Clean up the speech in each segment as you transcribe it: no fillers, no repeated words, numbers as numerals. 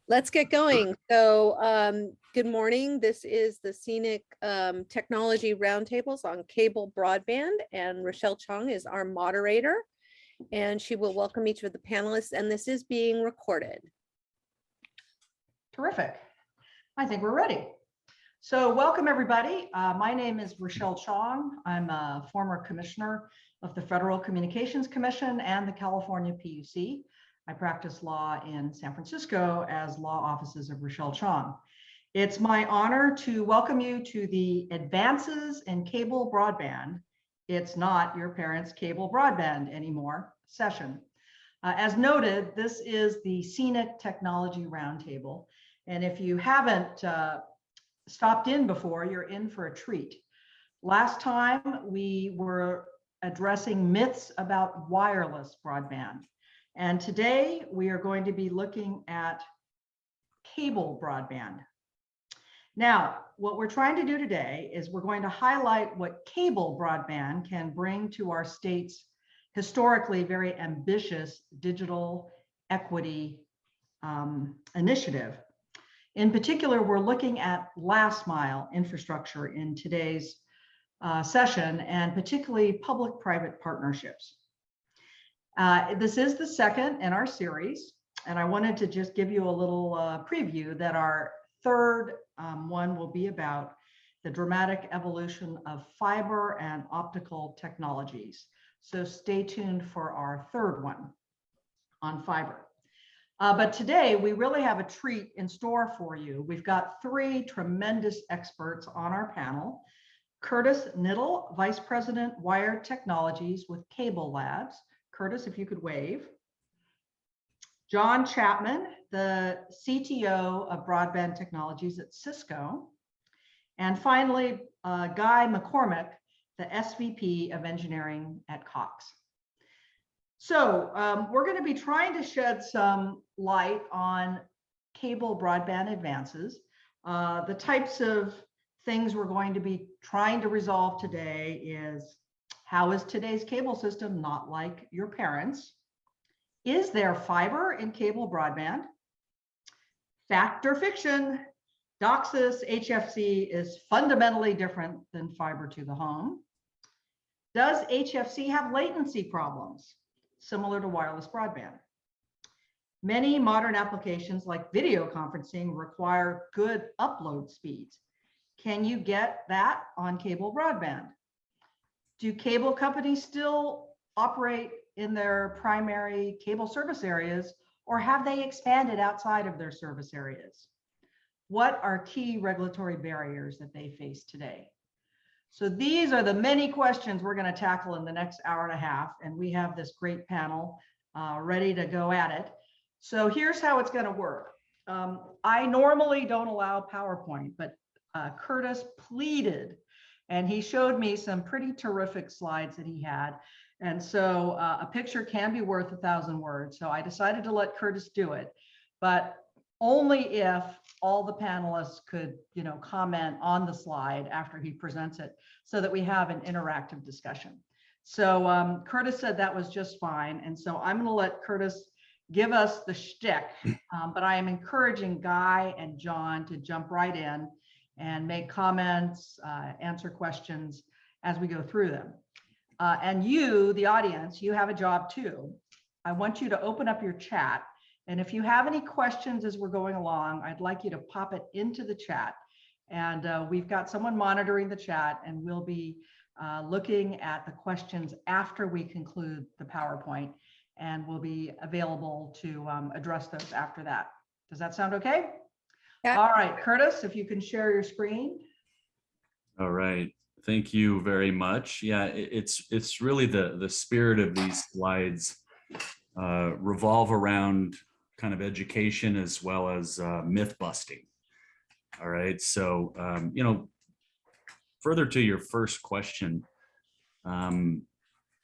Let's get going. So good morning. This is the Scenic Technology Roundtables on Cable Broadband, and Rochelle Chong is our moderator, and she will welcome each of the panelists, and this is being recorded. Terrific. I think we're ready. So welcome, everybody. My name is Rochelle Chong. I'm a former commissioner of the Federal Communications Commission and the California PUC. I practice law in San Francisco as law offices of Rochelle Chong. It's my honor to welcome you to the Advances in Cable Broadband. It's not your parents' cable broadband anymore session. As noted, this is the Scenic Technology Roundtable. And if you haven't stopped in before, you're in for a treat. Last time we were addressing myths about wireless broadband. And today we are going to be looking at cable broadband. Now, what we're trying to do today is we're going to highlight what cable broadband can bring to our state's historically very ambitious digital equity initiative. In particular, we're looking at last mile infrastructure in today's session, and particularly public-private partnerships. This is the second in our series, and I wanted to just give you a little preview that our third one will be about the dramatic evolution of fiber and optical technologies. So stay tuned for our third one on fiber. But today we really have a treat in store for you. We've got three tremendous experts on our panel. Curtis Niddle, Vice President, Wired Technologies with Cable Labs. Curtis, if you could wave. John Chapman, the CTO of Broadband Technologies at Cisco. And finally, Guy McCormick, the SVP of Engineering at Coax. So we're going to be trying to shed some light on cable broadband advances. The types of things we're going to be trying to resolve today is: how is today's cable system not like your parents'? Is there fiber in cable broadband? Fact or fiction? Docsis HFC is fundamentally different than fiber to the home. Does HFC have latency problems similar to wireless broadband? Many modern applications like video conferencing require good upload speeds. Can you get that on cable broadband? Do cable companies still operate in their primary cable service areas, or have they expanded outside of their service areas? What are key regulatory barriers that they face today? So these are the many questions we're going to tackle in the next hour and a half, and we have this great panel ready to go at it. So here's how it's going to work. I normally don't allow PowerPoint, but Curtis pleaded, and he showed me some pretty terrific slides that he had. And so a picture can be worth 1,000 words. So I decided to let Curtis do it, but only if all the panelists could, comment on the slide after he presents it, so that we have an interactive discussion. So Curtis said that was just fine. And so I'm going to let Curtis give us the shtick, but I am encouraging Guy and John to jump right in and make comments, answer questions as we go through them. And you, the audience, you have a job too. I want you to open up your chat. And if you have any questions as we're going along, I'd like you to pop it into the chat. And we've got someone monitoring the chat, and we'll be looking at the questions after we conclude the PowerPoint, and we'll be available to address those after that. Does that sound okay? Yeah. All right, Curtis, if you can share your screen. All right. Thank you very much. Yeah, it's really the spirit of these slides revolve around kind of education as well as myth busting. All right, so further to your first question,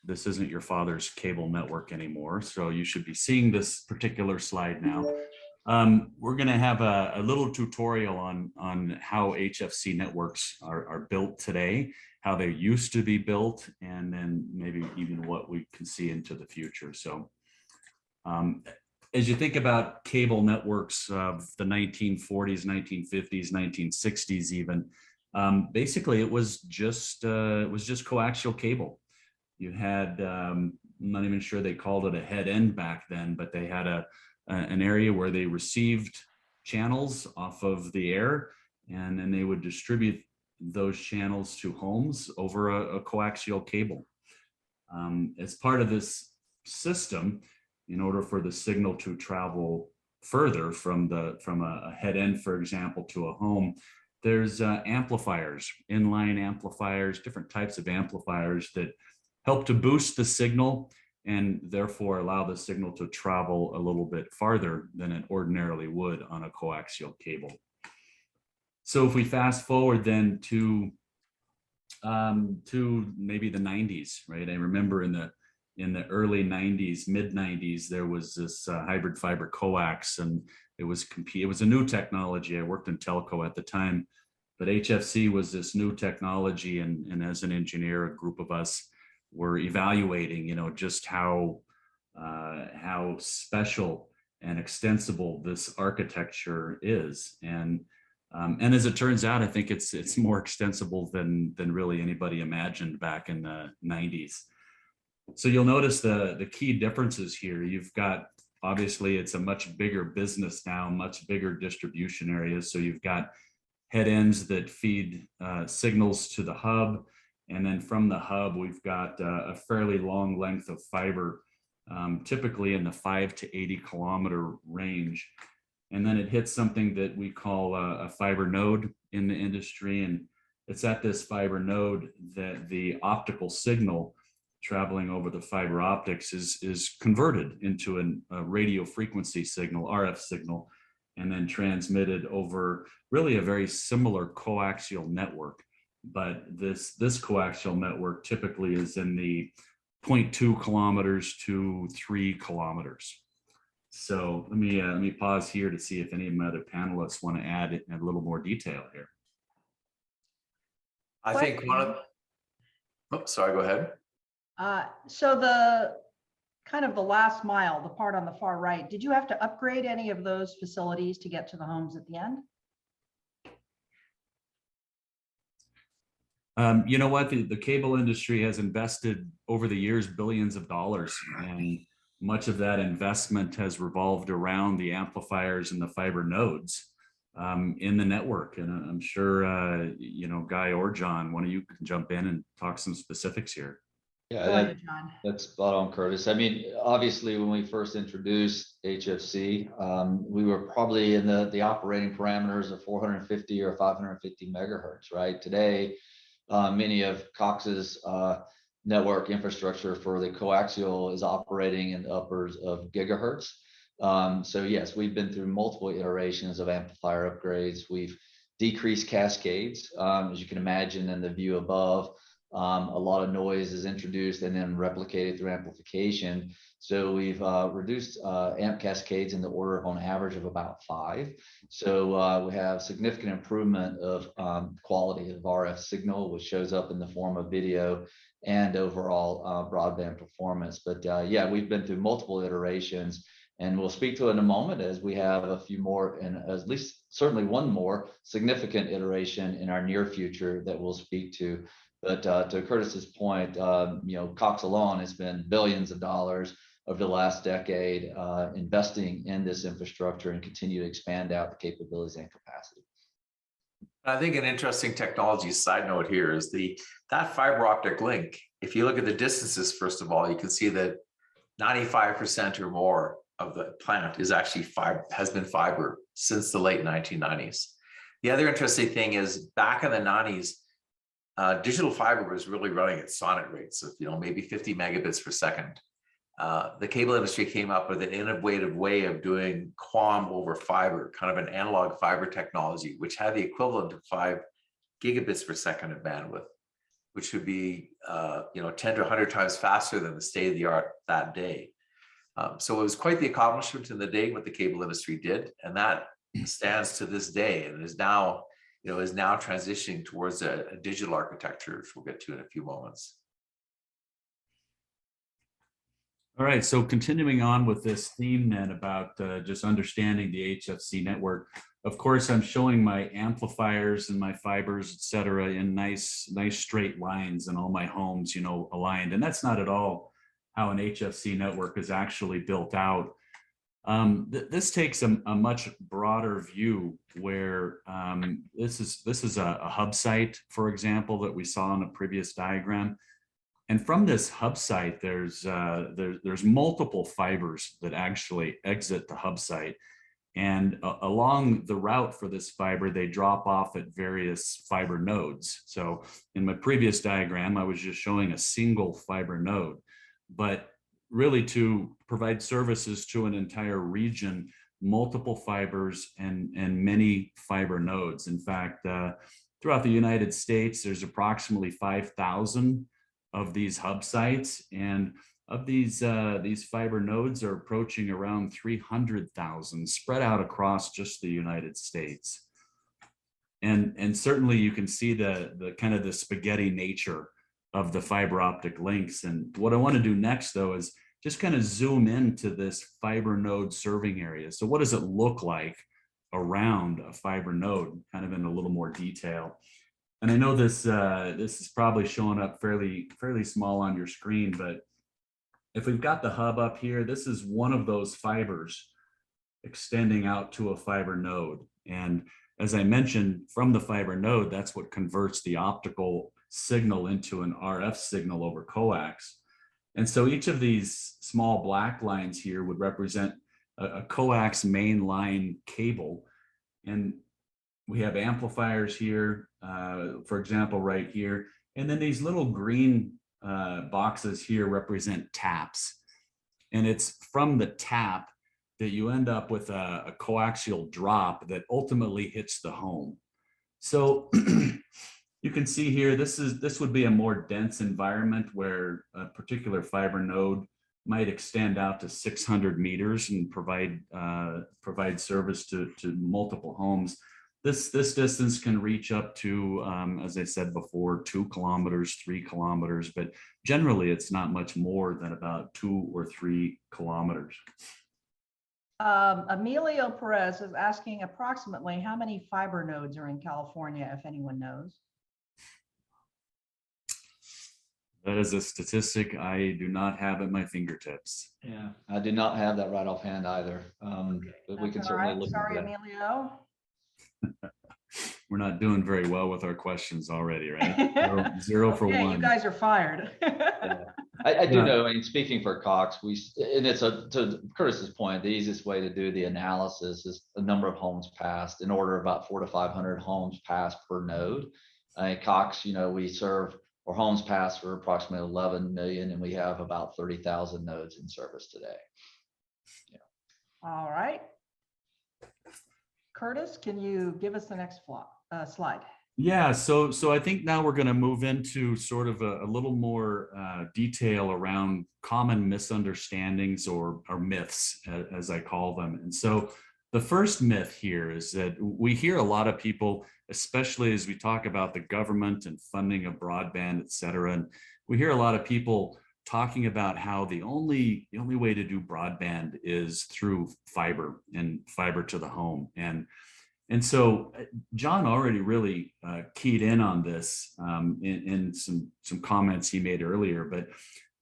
this isn't your father's cable network anymore, so you should be seeing this particular slide now. We're going to have a little tutorial on how HFC networks are built today, how they used to be built, and then maybe even what we can see into the future. So as you think about cable networks of the 1940s, 1950s, 1960s, even, basically it was just coaxial cable. You had, I'm not even sure they called it a head end back then, but they had an area where they received channels off of the air, and then they would distribute those channels to homes over a coaxial cable. As part of this system, in order for the signal to travel further from a head end, for example, to a home, there's amplifiers, inline amplifiers, different types of amplifiers that help to boost the signal and therefore allow the signal to travel a little bit farther than it ordinarily would on a coaxial cable. So if we fast forward then to maybe the 90s, right? I remember in the early 90s, mid 90s, there was this hybrid fiber coax, and it was a new technology. I worked in telco at the time, but HFC was this new technology, and as an engineer, a group of us were evaluating, just how special and extensible this architecture is, and as it turns out, I think it's more extensible than really anybody imagined back in the 90s. So you'll notice the key differences here. You've got, obviously, it's a much bigger business now, much bigger distribution areas. So you've got head ends that feed signals to the hub. And then from the hub, we've got a fairly long length of fiber, typically in the 5 to 80 kilometer range. And then it hits something that we call a fiber node in the industry. And it's at this fiber node that the optical signal traveling over the fiber optics is converted into a radio frequency signal, RF signal, and then transmitted over really a very similar coaxial network. But this coaxial network typically is in the 0.2 kilometers to 3 kilometers. So let me pause here to see if any of my other panelists want to add a little more detail here. I think one of, oh, sorry, go ahead. So the kind of the last mile, the part on the far right, did you have to upgrade any of those facilities to get to the homes at the end? You know what? The cable industry has invested over the years billions of dollars, and much of that investment has revolved around the amplifiers and the fiber nodes in the network. And I'm sure, Guy or John, one of you can jump in and talk some specifics here. Yeah, that's spot on, Curtis. I mean, obviously, when we first introduced HFC, we were probably in the operating parameters of 450 or 550 megahertz, right? Today, many of Cox's network infrastructure for the coaxial is operating in the uppers of gigahertz. So yes, we've been through multiple iterations of amplifier upgrades. We've decreased cascades, as you can imagine in the view above. A lot of noise is introduced and then replicated through amplification. So we've reduced amp cascades in the order on average of about 5. So we have significant improvement of quality of RF signal, which shows up in the form of video and overall broadband performance. But yeah, we've been through multiple iterations, and we'll speak to it in a moment as we have a few more, and at least certainly one more significant iteration in our near future that we'll speak to. But to Curtis's point, Cox alone has spent billions of dollars over the last decade investing in this infrastructure and continue to expand out the capabilities and capacity. I think an interesting technology side note here is that fiber optic link. If you look at the distances, first of all, you can see that 95% or more of the planet is actually has been fiber since the late 1990s. The other interesting thing is back in the 90s, digital fiber was really running at sonnet rates of maybe 50 megabits per second. The cable industry came up with an innovative way of doing QAM over fiber, kind of an analog fiber technology, which had the equivalent of 5 gigabits per second of bandwidth, which would be 10 to 100 times faster than the state of the art that day. So it was quite the accomplishment in the day what the cable industry did, and that stands to this day and is now transitioning towards a digital architecture, which we'll get to in a few moments. All right, so continuing on with this theme then about just understanding the HFC network. Of course, I'm showing my amplifiers and my fibers, et cetera, in nice straight lines in all my homes, you know, aligned. And that's not at all how an HFC network is actually built out. This takes a much broader view where this is a hub site, for example, that we saw in a previous diagram. And from this hub site, there's multiple fibers that actually exit the hub site. And along the route for this fiber, they drop off at various fiber nodes. So in my previous diagram, I was just showing a single fiber node, but really to provide services to an entire region, multiple fibers and many fiber nodes. In fact, throughout the United States, there's approximately 5,000 of these hub sites, and of these fiber nodes are approaching around 300,000 spread out across just the United States. And certainly you can see the kind of the spaghetti nature of the fiber optic links. And what I want to do next, though, is just kind of zoom into this fiber node serving area. So what does it look like around a fiber node, kind of in a little more detail? And I know this is probably showing up fairly small on your screen, but if we've got the hub up here, this is one of those fibers extending out to a fiber node. And as I mentioned, from the fiber node, that's what converts the optical signal into an RF signal over coax. And so each of these small black lines here would represent a coax main line cable. And we have amplifiers here, for example, right here. And then these little green boxes here represent taps. And it's from the tap that you end up with a coaxial drop that ultimately hits the home. So you can see here, this would be a more dense environment where a particular fiber node might extend out to 600 meters and provide service to multiple homes. This distance can reach up to, as I said before, 2 kilometers, 3 kilometers, but generally it's not much more than about 2 or 3 kilometers. Emilio Perez is asking approximately how many fiber nodes are in California, if anyone knows. That is a statistic I do not have at my fingertips. Yeah, I do not have that right offhand either. But we can certainly look Sorry, into that. Emilio. We're not doing very well with our questions already, right? Zero for Okay, one. you guys are fired. Yeah. I do know, I mean, speaking for Cox, and it's to Curtis's point, the easiest way to do the analysis is the number of homes passed, in order of about 400 to 500 homes passed per node. Cox, you know, we serve, or homes passed for approximately 11 million, and we have about 30,000 nodes in service today. Yeah. All right. Curtis, can you give us the next slide? Yeah, so I think now we're going to move into sort of a little more detail around common misunderstandings or myths, as I call them. And so the first myth here is that we hear a lot of people, especially as we talk about the government and funding of broadband, et cetera, and we hear a lot of people talking about how the only way to do broadband is through fiber and fiber to the home. And so John already really keyed in on this in some comments he made earlier, but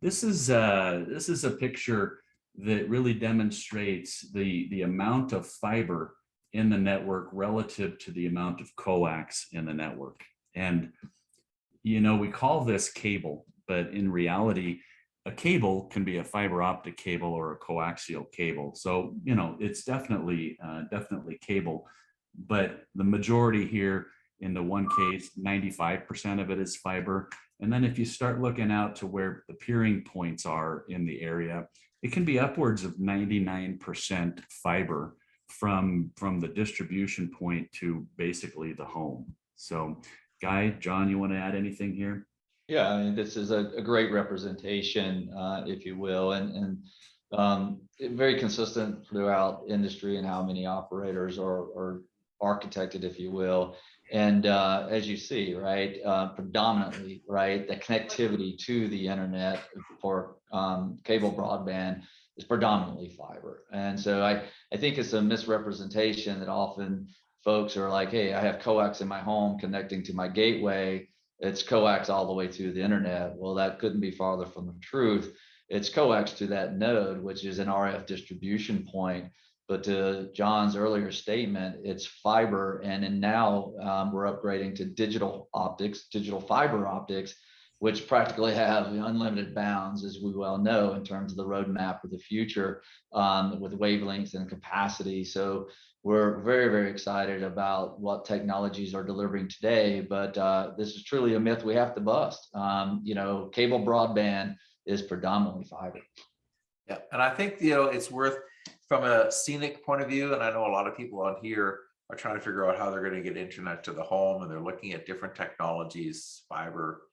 this is a picture that really demonstrates the amount of fiber in the network relative to the amount of coax in the network. And, you know, we call this cable, but in reality, a cable can be a fiber optic cable or a coaxial cable. So, you know, it's definitely cable. But the majority here, in the one case, 95% of it is fiber. And then if you start looking out to where the peering points are in the area, it can be upwards of 99% fiber from the distribution point to basically the home. So Guy, John, you want to add anything here? Yeah, I mean, this is a great representation, if you will, and very consistent throughout industry and how many operators are architected, if you will. And as you see, right, predominantly, right, the connectivity to the internet for cable broadband is predominantly fiber. And so I think it's a misrepresentation that often folks are like, hey, I have coax in my home connecting to my gateway. It's coax all the way to the internet. Well, that couldn't be farther from the truth. It's coax to that node, which is an RF distribution point. But to John's earlier statement, it's fiber. And then now we're upgrading to digital optics, digital fiber optics, which practically have unlimited bounds, as we well know, in terms of the roadmap of the future with wavelengths and capacity. So we're very, very excited about what technologies are delivering today. But this is truly a myth we have to bust. Cable broadband is predominantly fiber. Yeah, and I think, it's worth, from a scenic point of view, and I know a lot of people on here are trying to figure out how they're going to get internet to the home, and they're looking at different technologies, fiber,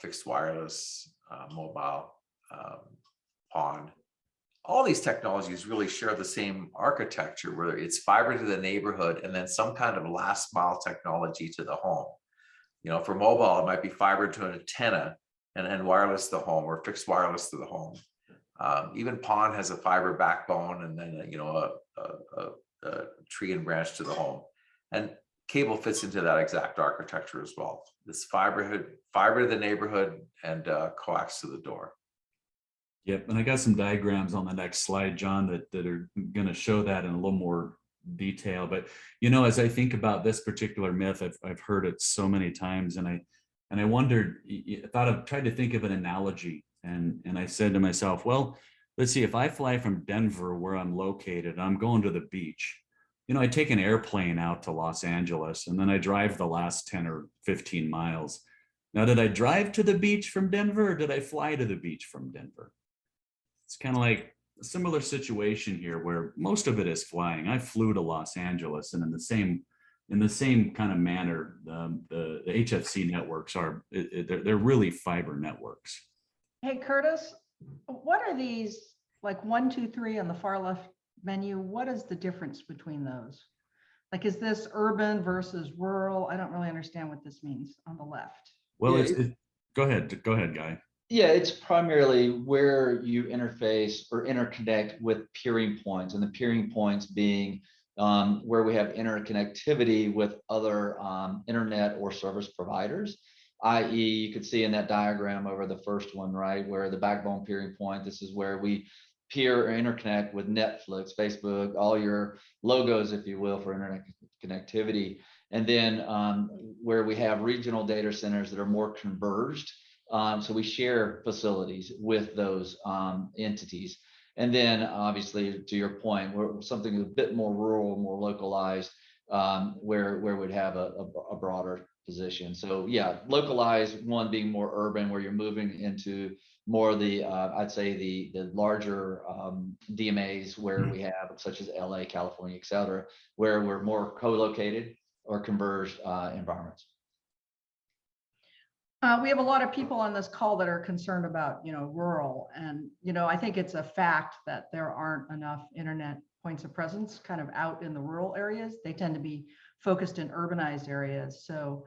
fixed wireless, mobile, PON. All these technologies really share the same architecture, where it's fiber to the neighborhood and then some kind of last mile technology to the home. For mobile, it might be fiber to an antenna and wireless to the home, or fixed wireless to the home. Even PON has a fiber backbone, and then a tree and branch to the home. And cable fits into that exact architecture as well. This fiber to the neighborhood, and coax to the door. Yep, and I got some diagrams on the next slide, John, that are going to show that in a little more detail. But as I think about this particular myth, I've heard it so many times, and I wondered, tried to think of an analogy, and I said to myself, well, let's see, if I fly from Denver, where I'm located, I'm going to the beach. I take an airplane out to Los Angeles, and then I drive the last 10 or 15 miles. Now, did I drive to the beach from Denver, or did I fly to the beach from Denver? It's kind of like a similar situation here, where most of it is flying. I flew to Los Angeles, and in the same kind of manner, the HFC networks they're really fiber networks. Hey, Curtis, what are these, like 1, 2, 3 on the far left menu? What is the difference between those? Like, is this urban versus rural? I don't really understand what this means on the left. Well, go ahead, Guy. Yeah, it's primarily where you interface or interconnect with peering points, and the peering points being where we have interconnectivity with other internet or service providers, i.e. you could see in that diagram over the first one, right, where the backbone peering point, this is where we peer or interconnect with Netflix, Facebook, all your logos, if you will, for internet connectivity. And then where we have regional data centers that are more converged. So we share facilities with those entities. And then obviously, to your point, we're something a bit more rural, more localized, where we'd have a broader position. So yeah, localized, one being more urban, where you're moving into more of the, I'd say the larger DMAs where we have, such as LA, California, et cetera, where we're more co-located or converged environments. We have a lot of people on this call that are concerned about, rural. And, I think it's a fact that there aren't enough internet points of presence kind of out in the rural areas. They tend to be focused in urbanized areas. So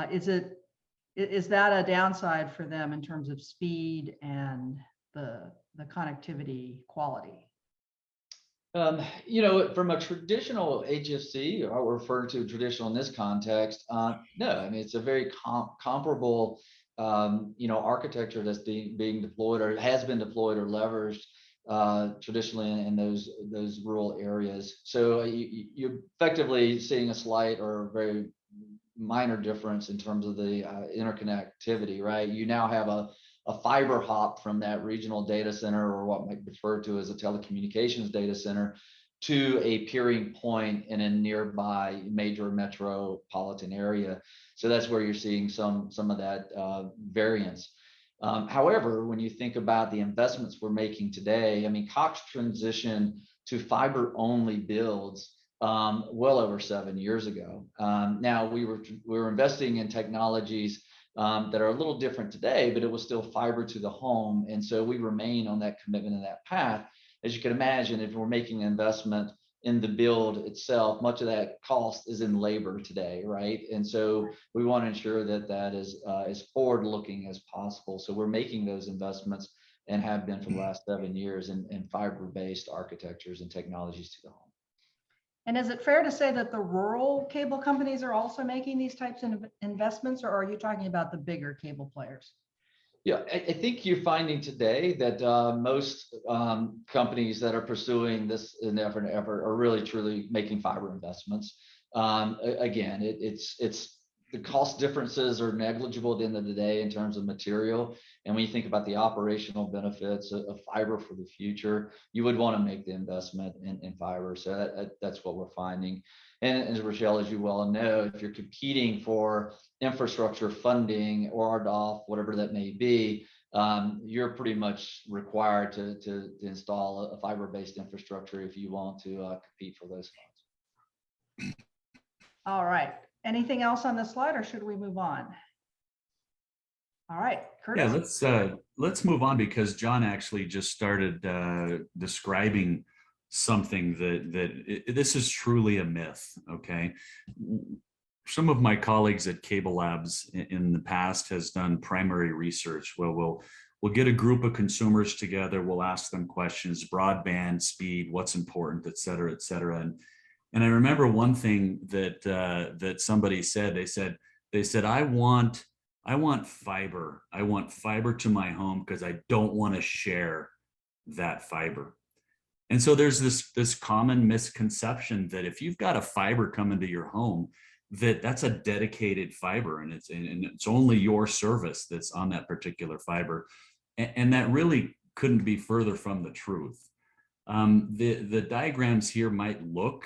is that a downside for them in terms of speed and the connectivity quality? From a traditional HFC, or referring to traditional in this context, no. I mean, it's a very comparable, architecture that's being deployed or has been deployed or leveraged traditionally in those rural areas. So you're effectively seeing a slight or very minor difference in terms of the interconnectivity, right? You now have a fiber hop from that regional data center, or what might be referred to as a telecommunications data center, to a peering point in a nearby major metropolitan area. So that's where you're seeing some of that variance. However, when you think about the investments we're making today, I mean, Cox transitioned to fiber only builds well over 7 years ago. Now we were investing in technologies that are a little different today, but it was still fiber to the home. And so we remain on that commitment and that path. As you can imagine, if we're making an investment in the build itself. Much of that cost is in labor today, right? And so we want to ensure that that is as forward-looking as possible. So we're making those investments and have been for the last 7 years in fiber-based architectures and technologies to the home. And is it fair to say that the rural cable companies are also making these types of investments, or are you talking about the bigger cable players? Yeah, I think you're finding today that most companies that are pursuing this effort are really truly making fiber investments. Again, it's the cost differences are negligible at the end of the day in terms of material. And when you think about the operational benefits of fiber for the future, you would want to make the investment in fiber. So that's what we're finding. And as Rochelle, as you well know, if you're competing for infrastructure funding or RDOF, whatever that may be, you're pretty much required to install a fiber-based infrastructure if you want to compete for those funds. All right. Anything else on this slide, or should we move on? All right, Curtis. Yeah, let's move on, because John actually just started describing something that this is truly a myth. Okay, some of my colleagues at Cable Labs in the past has done primary research. Well, we'll get a group of consumers together, we'll ask them questions, broadband speed, what's important, et cetera, et cetera. And I remember one thing that somebody said. They said, I want fiber. I want fiber to my home because I don't want to share that fiber. And so there's this common misconception that if you've got a fiber coming to your home, that's a dedicated fiber, and it's only your service that's on that particular fiber. And that really couldn't be further from the truth. The diagrams here might look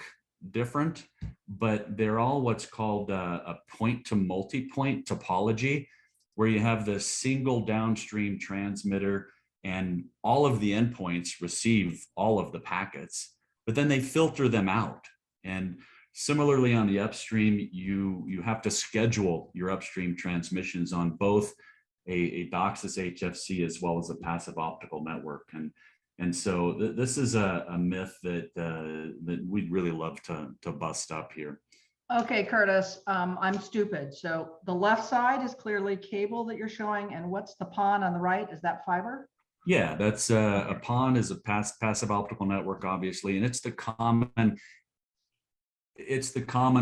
different, but they're all what's called a point to multi-point topology, where you have the single downstream transmitter and all of the endpoints receive all of the packets, but then they filter them out. And similarly on the upstream, you have to schedule your upstream transmissions on both a Docsis HFC as well as a passive optical network. And so this is a myth that we'd really love to bust up here. Okay, Curtis, I'm stupid. So the left side is clearly cable that you're showing, and what's the PON on the right? Is that fiber? Yeah, that's a PON is a passive optical network, obviously, and it's the common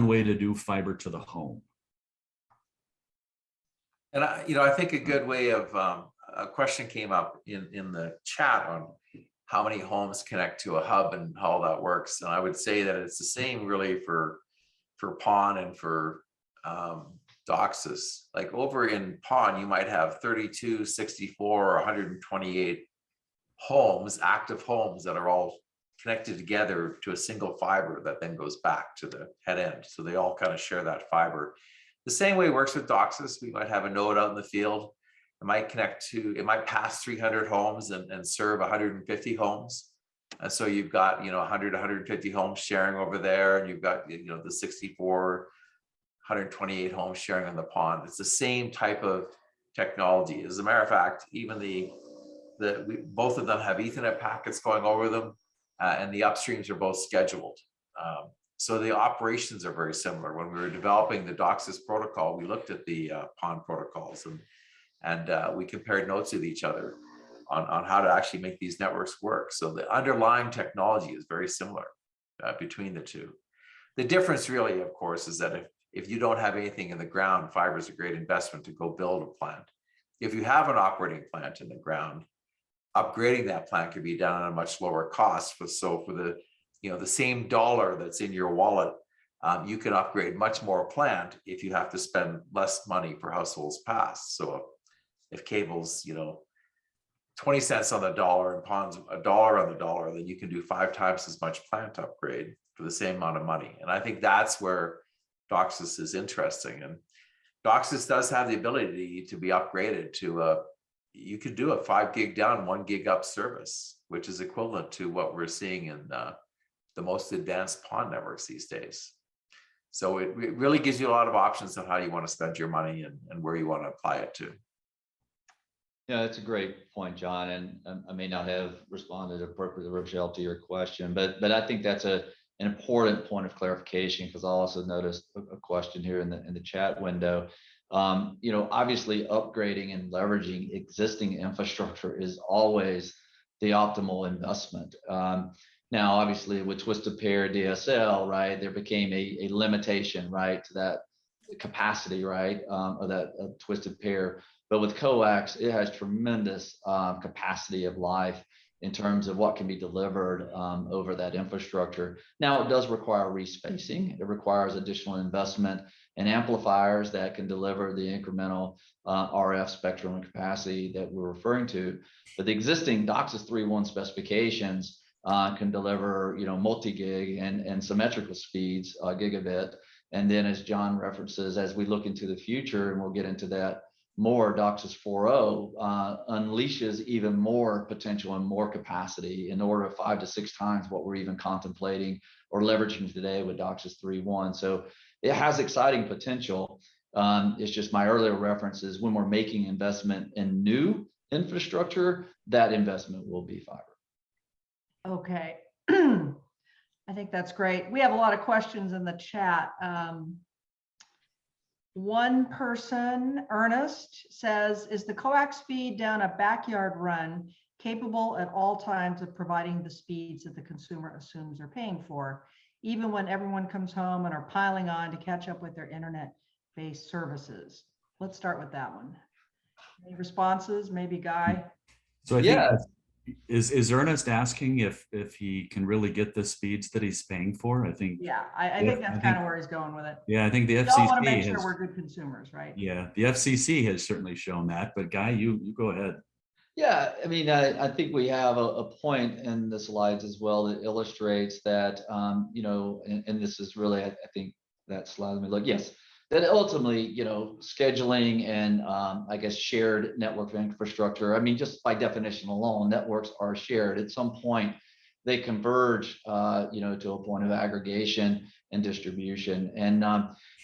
way to do fiber to the home. And I think a good way of a question came up in the chat on how many homes connect to a hub and how that works. And I would say that it's the same really for PON and for Docsis. Like over in PON, you might have 32, 64, or 128 homes, active homes that are all connected together to a single fiber that then goes back to the head end. So they all kind of share that fiber. The same way it works with Docsis. We might have a node out in the field. It might pass 300 homes and serve 150 homes. And so you've got, 100, 150 homes sharing over there, and you've got, the 64, 128 homes sharing on the PON. It's the same type of technology. As a matter of fact, even both of them have Ethernet packets going over them, and the upstreams are both scheduled. So the operations are very similar. When we were developing the Docsis protocol, we looked at the PON protocols and we compared notes with each other on how to actually make these networks work. So the underlying technology is very similar between the two. The difference really, of course, is that if you don't have anything in the ground, fiber is a great investment to go build a plant. If you have an operating plant in the ground, upgrading that plant could be done at a much lower cost. So for the same dollar that's in your wallet, you can upgrade much more plant if you have to spend less money per households passed. So if cable's 20 cents on the dollar and PON's $1 on the dollar, then you can do 5 times as much plant upgrade for the same amount of money. And I think that's where Docsis is interesting. And Docsis does have the ability to be upgraded to you could do a 5 gig down, 1 gig up service, which is equivalent to what we're seeing in the most advanced PON networks these days. So it really gives you a lot of options on how you want to spend your money and where you want to apply it to. Yeah, that's a great point, John. And I may not have responded appropriately, Rochelle, to your question, but I think that's a an important point of clarification, because I also noticed a question here in the chat window. Obviously upgrading and leveraging existing infrastructure is always the optimal investment. Now, obviously with twisted pair DSL, right, there became a limitation, right, to that capacity, right, of that twisted pair. But with Coax, it has tremendous capacity of life in terms of what can be delivered over that infrastructure. Now, it does require respacing. It requires additional investment and amplifiers that can deliver the incremental RF spectrum and capacity that we're referring to. But the existing Docsis 3.1 specifications can deliver, multi-gig and symmetrical speeds, gigabit. And then, as John references, as we look into the future, and we'll get into that more, Docsis 4.0 unleashes even more potential and more capacity in order of 5 to 6 times what we're even contemplating or leveraging today with Docsis 3.1. So it has exciting potential. It's just my earlier reference is when we're making investment in new infrastructure, that investment will be fiber. Okay. I think that's great. We have a lot of questions in the chat. One person, Ernest, says, is the coax feed down a backyard run capable at all times of providing the speeds that the consumer assumes they're paying for, even when everyone comes home and are piling on to catch up with their internet-based services? Let's start with that one. Any responses? Maybe Guy? So I think is Ernest asking if he can really get the speeds that he's paying for? I think. Yeah, I think that's kind of where he's going with it. Yeah, I think the We all want to make FCC sure has. we're good consumers, right? Yeah, the FCC has certainly shown that. But Guy, you go ahead. Yeah, I mean, I think we have a point in the slides as well that illustrates that, and this is really, I think that slide, let me look, yes, that ultimately, scheduling and I guess shared network infrastructure, I mean, just by definition alone, networks are shared. At some point, they converge, to a point of aggregation and distribution. And,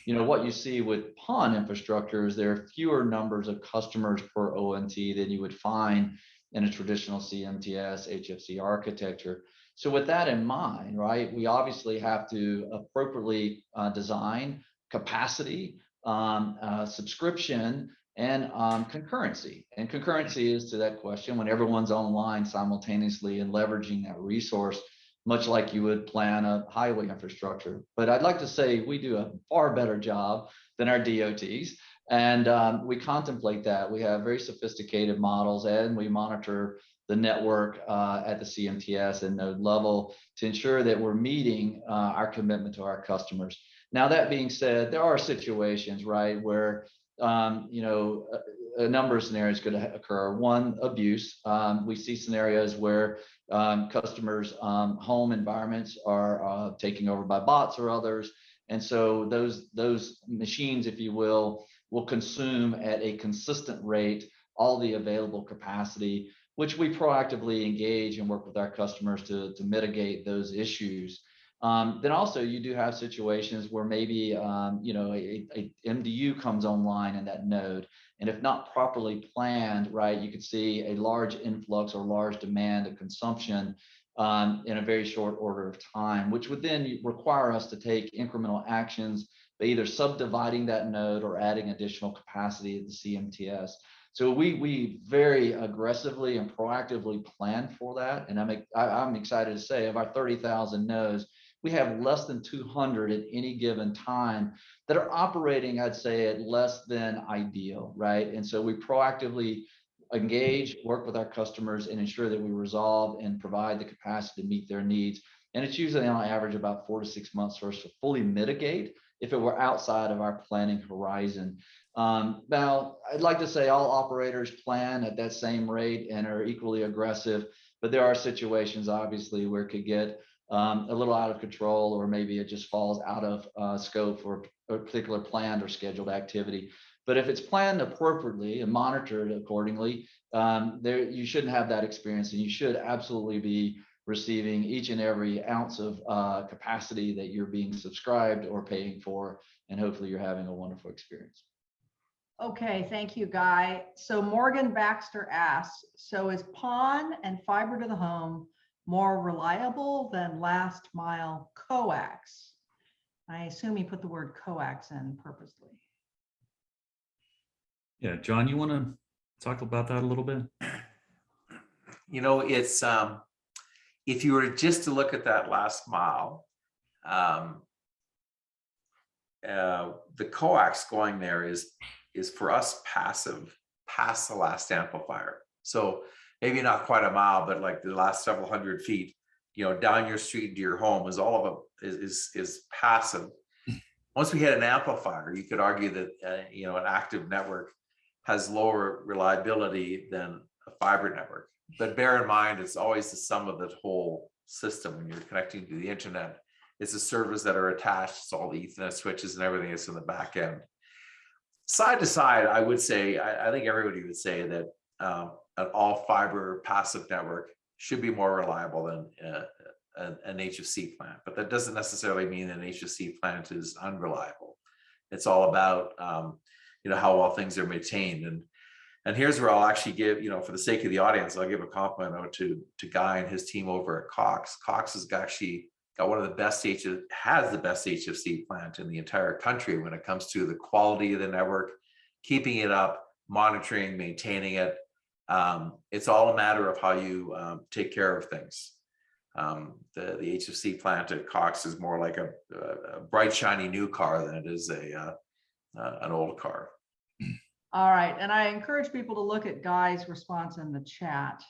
what you see with PON infrastructure is there are fewer numbers of customers per ONT than you would find in a traditional CMTS, HFC architecture. So with that in mind, right, we obviously have to appropriately design capacity, subscription, and concurrency. And concurrency is to that question when everyone's online simultaneously and leveraging that resource, much like you would plan a highway infrastructure. But I'd like to say we do a far better job than our DOTs. And we contemplate that. We have very sophisticated models, and we monitor the network at the CMTS and node level to ensure that we're meeting our commitment to our customers. Now, that being said, there are situations, right, where a number of scenarios could occur. One, abuse. We see scenarios where customers' home environments are taken over by bots or others, and so those machines, if you will consume at a consistent rate all the available capacity, which we proactively engage and work with our customers to mitigate those issues. Then also you do have situations where maybe a MDU comes online in that node, and if not properly planned, right, you could see a large influx or large demand of consumption in a very short order of time, which would then require us to take incremental actions by either subdividing that node or adding additional capacity at the CMTS. So we very aggressively and proactively plan for that, and I'm excited to say of our 30,000 nodes, we have less than 200 at any given time that are operating, I'd say, at less than ideal, right? And so we proactively engage, work with our customers, and ensure that we resolve and provide the capacity to meet their needs. And it's usually on average about 4 to 6 months for us to fully mitigate if it were outside of our planning horizon. Now, I'd like to say all operators plan at that same rate and are equally aggressive, but there are situations, obviously, where it could get a little out of control, or maybe it just falls out of scope for a particular planned or scheduled activity. But if it's planned appropriately and monitored accordingly, you shouldn't have that experience, and you should absolutely be receiving each and every ounce of capacity that you're being subscribed or paying for, and hopefully you're having a wonderful experience. Okay, thank you, Guy. So Morgan Baxter asks, so is PON and fiber to the home more reliable than last mile coax? I assume he put the word coax in purposely. Yeah, John, you want to talk about that a little bit? You know, it's if you were just to look at that last mile, the coax going there is for us passive past the last amplifier. So maybe not quite a mile, but like the last several hundred feet, you know, down your street to your home is all of it is passive. Once we hit an amplifier, you could argue that you know, an active network has lower reliability than a fiber network. But bear in mind, it's always the sum of the whole system when you're connecting to the internet. It's the servers that are attached, it's all the Ethernet switches and everything that's in the back end. Side to side, I would say, I think everybody would say that an all fiber passive network should be more reliable than an HFC plant, but that doesn't necessarily mean an HFC plant is unreliable. It's all about you know, how well things are maintained. And here's where I'll actually give, you know, for the sake of the audience, I'll give a compliment out to Guy and his team over at Coax. Coax has actually got one of the best has the best HFC plant in the entire country when it comes to the quality of the network, keeping it up, monitoring, maintaining it. It's all a matter of how you take care of things. The HFC plant at Coax is more like a bright, shiny new car than it is an old car. All right, and I encourage people to look at Guy's response in the chat.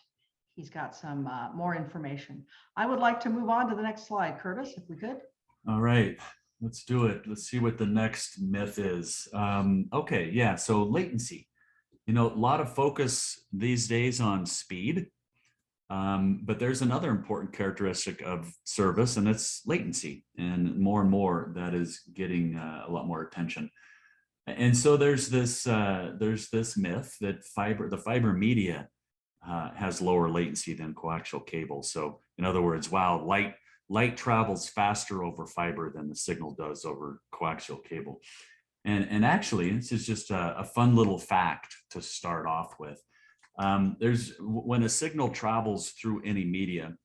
He's got some more information. I would like to move on to the next slide, Curtis, if we could. All right, let's do it. Let's see what the next myth is. Okay, yeah, so latency. You know, a lot of focus these days on speed, but there's another important characteristic of service, and it's latency. And more that is getting a lot more attention. And so there's this myth that the fiber media has lower latency than coaxial cable. So in other words, wow, light travels faster over fiber than the signal does over coaxial cable. And actually, this is just a fun little fact to start off with. When a signal travels through any media,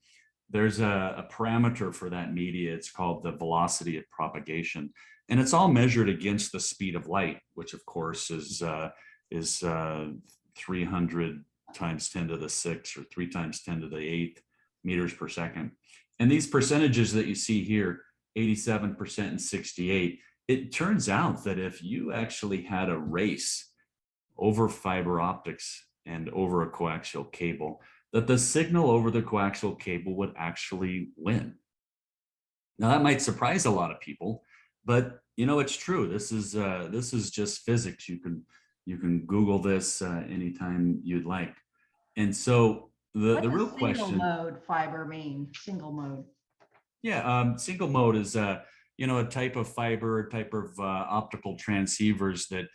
there's a parameter for that media. It's called the velocity of propagation. And it's all measured against the speed of light, which of course is 300 times 10 to the 6 or 3 times 10 to the 8 meters per second. And these percentages that you see here, 87% and 68, it turns out that if you actually had a race over fiber optics and over a coaxial cable, that the signal over the coaxial cable would actually win. Now that might surprise a lot of people, but you know, it's true. This is just physics. You can Google this anytime you'd like. And so the real question. Single mode fiber mean? Single mode. Yeah, single mode is you know, a type of fiber, a type of optical transceivers that,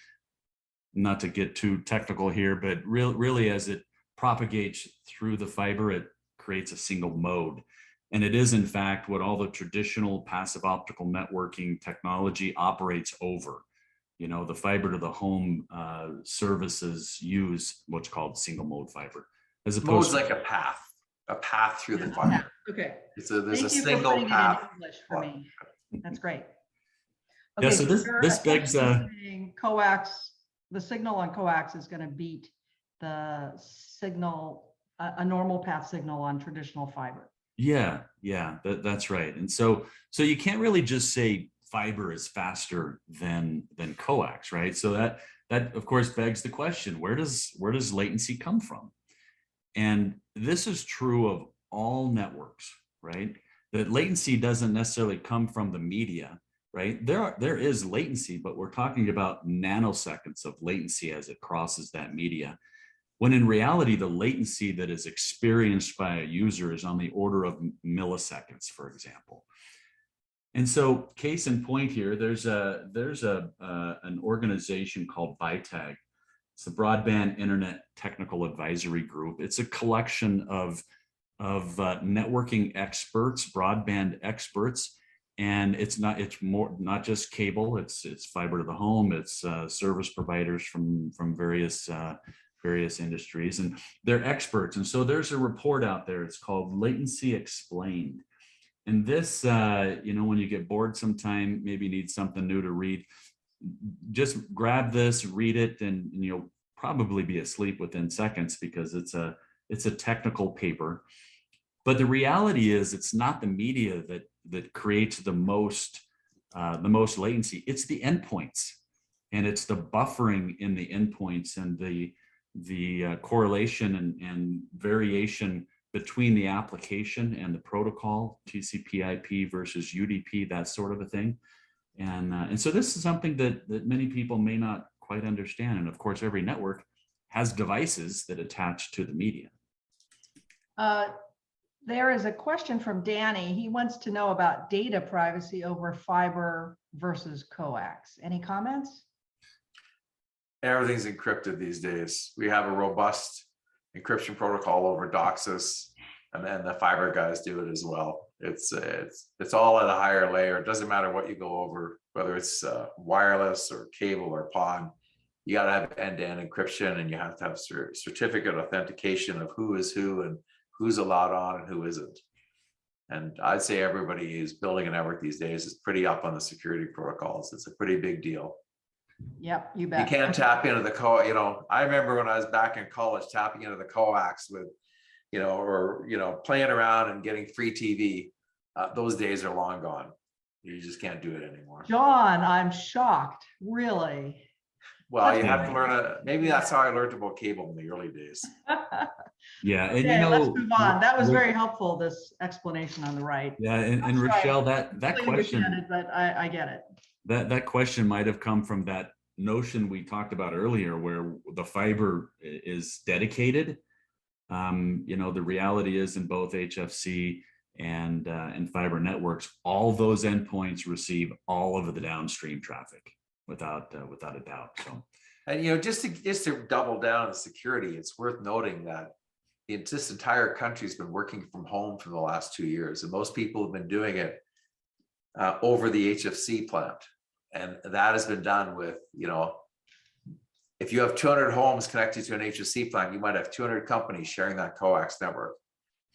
not to get too technical here, but really as it propagates through the fiber, it creates a single mode. And it is, in fact, what all the traditional passive optical networking technology operates over. You know, the fiber to the home services use what's called single mode fiber, as opposed to like a path through the fiber. Okay. There's a single path. English for me. That's great. Okay, yeah, so this begs coax. The signal on coax is going to beat the signal, a normal path signal on traditional fiber. Yeah, that's right. And so you can't really just say fiber is faster than coax, right? So that of course begs the question, where does latency come from? And this is true of all networks, right? That latency doesn't necessarily come from the media, right? There is latency, but we're talking about nanoseconds of latency as it crosses that media. When in reality, the latency that is experienced by a user is on the order of milliseconds, for example. And so, case in point here, there's an organization called BITAG. It's the Broadband Internet Technical Advisory Group. It's a collection of networking experts, broadband experts, and it's not just cable. It's fiber to the home. It's service providers from various various industries, and they're experts. And so there's a report out there. It's called Latency Explained. And this, when you get bored sometime, maybe need something new to read, just grab this, read it, and you'll probably be asleep within seconds because it's a technical paper. But the reality is, it's not the media that creates the most latency. It's the endpoints, and it's the buffering in the endpoints, and the correlation and variation between the application and the protocol, TCP/IP versus UDP, that sort of a thing. And so this is something that many people may not quite understand. And of course, every network has devices that attach to the media. There is a question from Danny. He wants to know about data privacy over fiber versus coax. Any comments? Everything's encrypted these days. We have a robust encryption protocol over Docsis, and then the fiber guys do it as well. It's all at a higher layer. It doesn't matter what you go over, whether it's wireless or cable or PON. You got to have end-to-end encryption, and you have to have certificate authentication of who is who and who's allowed on and who isn't. And I'd say everybody who's building a network these days is pretty up on the security protocols. It's a pretty big deal. Yep, you bet. You can't tap into the I remember when I was back in college tapping into the coax with, playing around and getting free TV. Those days are long gone. You just can't do it anymore. John, I'm shocked, really. Well, you have to learn maybe that's how I learned about cable in the early days. Yeah, and Okay, let's move on. That was very helpful, this explanation on the right. Yeah, and Rochelle, that question, but I get it. That question might have come from that notion we talked about earlier, where the fiber is dedicated. The reality is, in both HFC and fiber networks, all those endpoints receive all of the downstream traffic without a doubt. So, and just to double down on security, it's worth noting that this entire country has been working from home for the last 2 years, and most people have been doing it over the HFC plant. And that has been done with, if you have 200 homes connected to an HFC plant, you might have 200 companies sharing that coax network.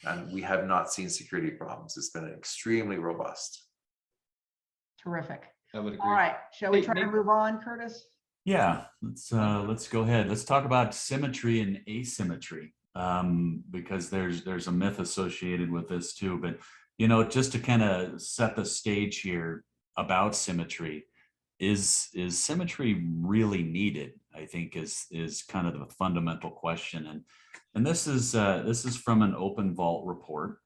And we have not seen security problems. It's been extremely robust. Terrific. I would agree. All right, shall we try to move on, Curtis? Yeah, let's go ahead. Let's talk about symmetry and asymmetry, because there's a myth associated with this too. But just to kind of set the stage here about symmetry, is symmetry really needed? I think is kind of the fundamental question, and this is from an Open Vault report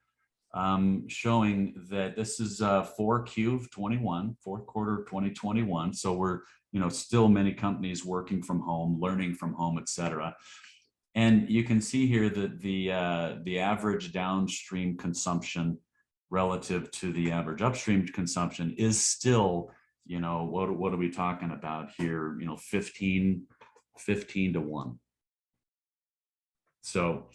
showing that this is 4Q of 21, fourth quarter of 2021. So we're still many companies working from home, learning from home, etc. And you can see here that the average downstream consumption relative to the average upstream consumption is still, what are we talking about here? 15 to 1. So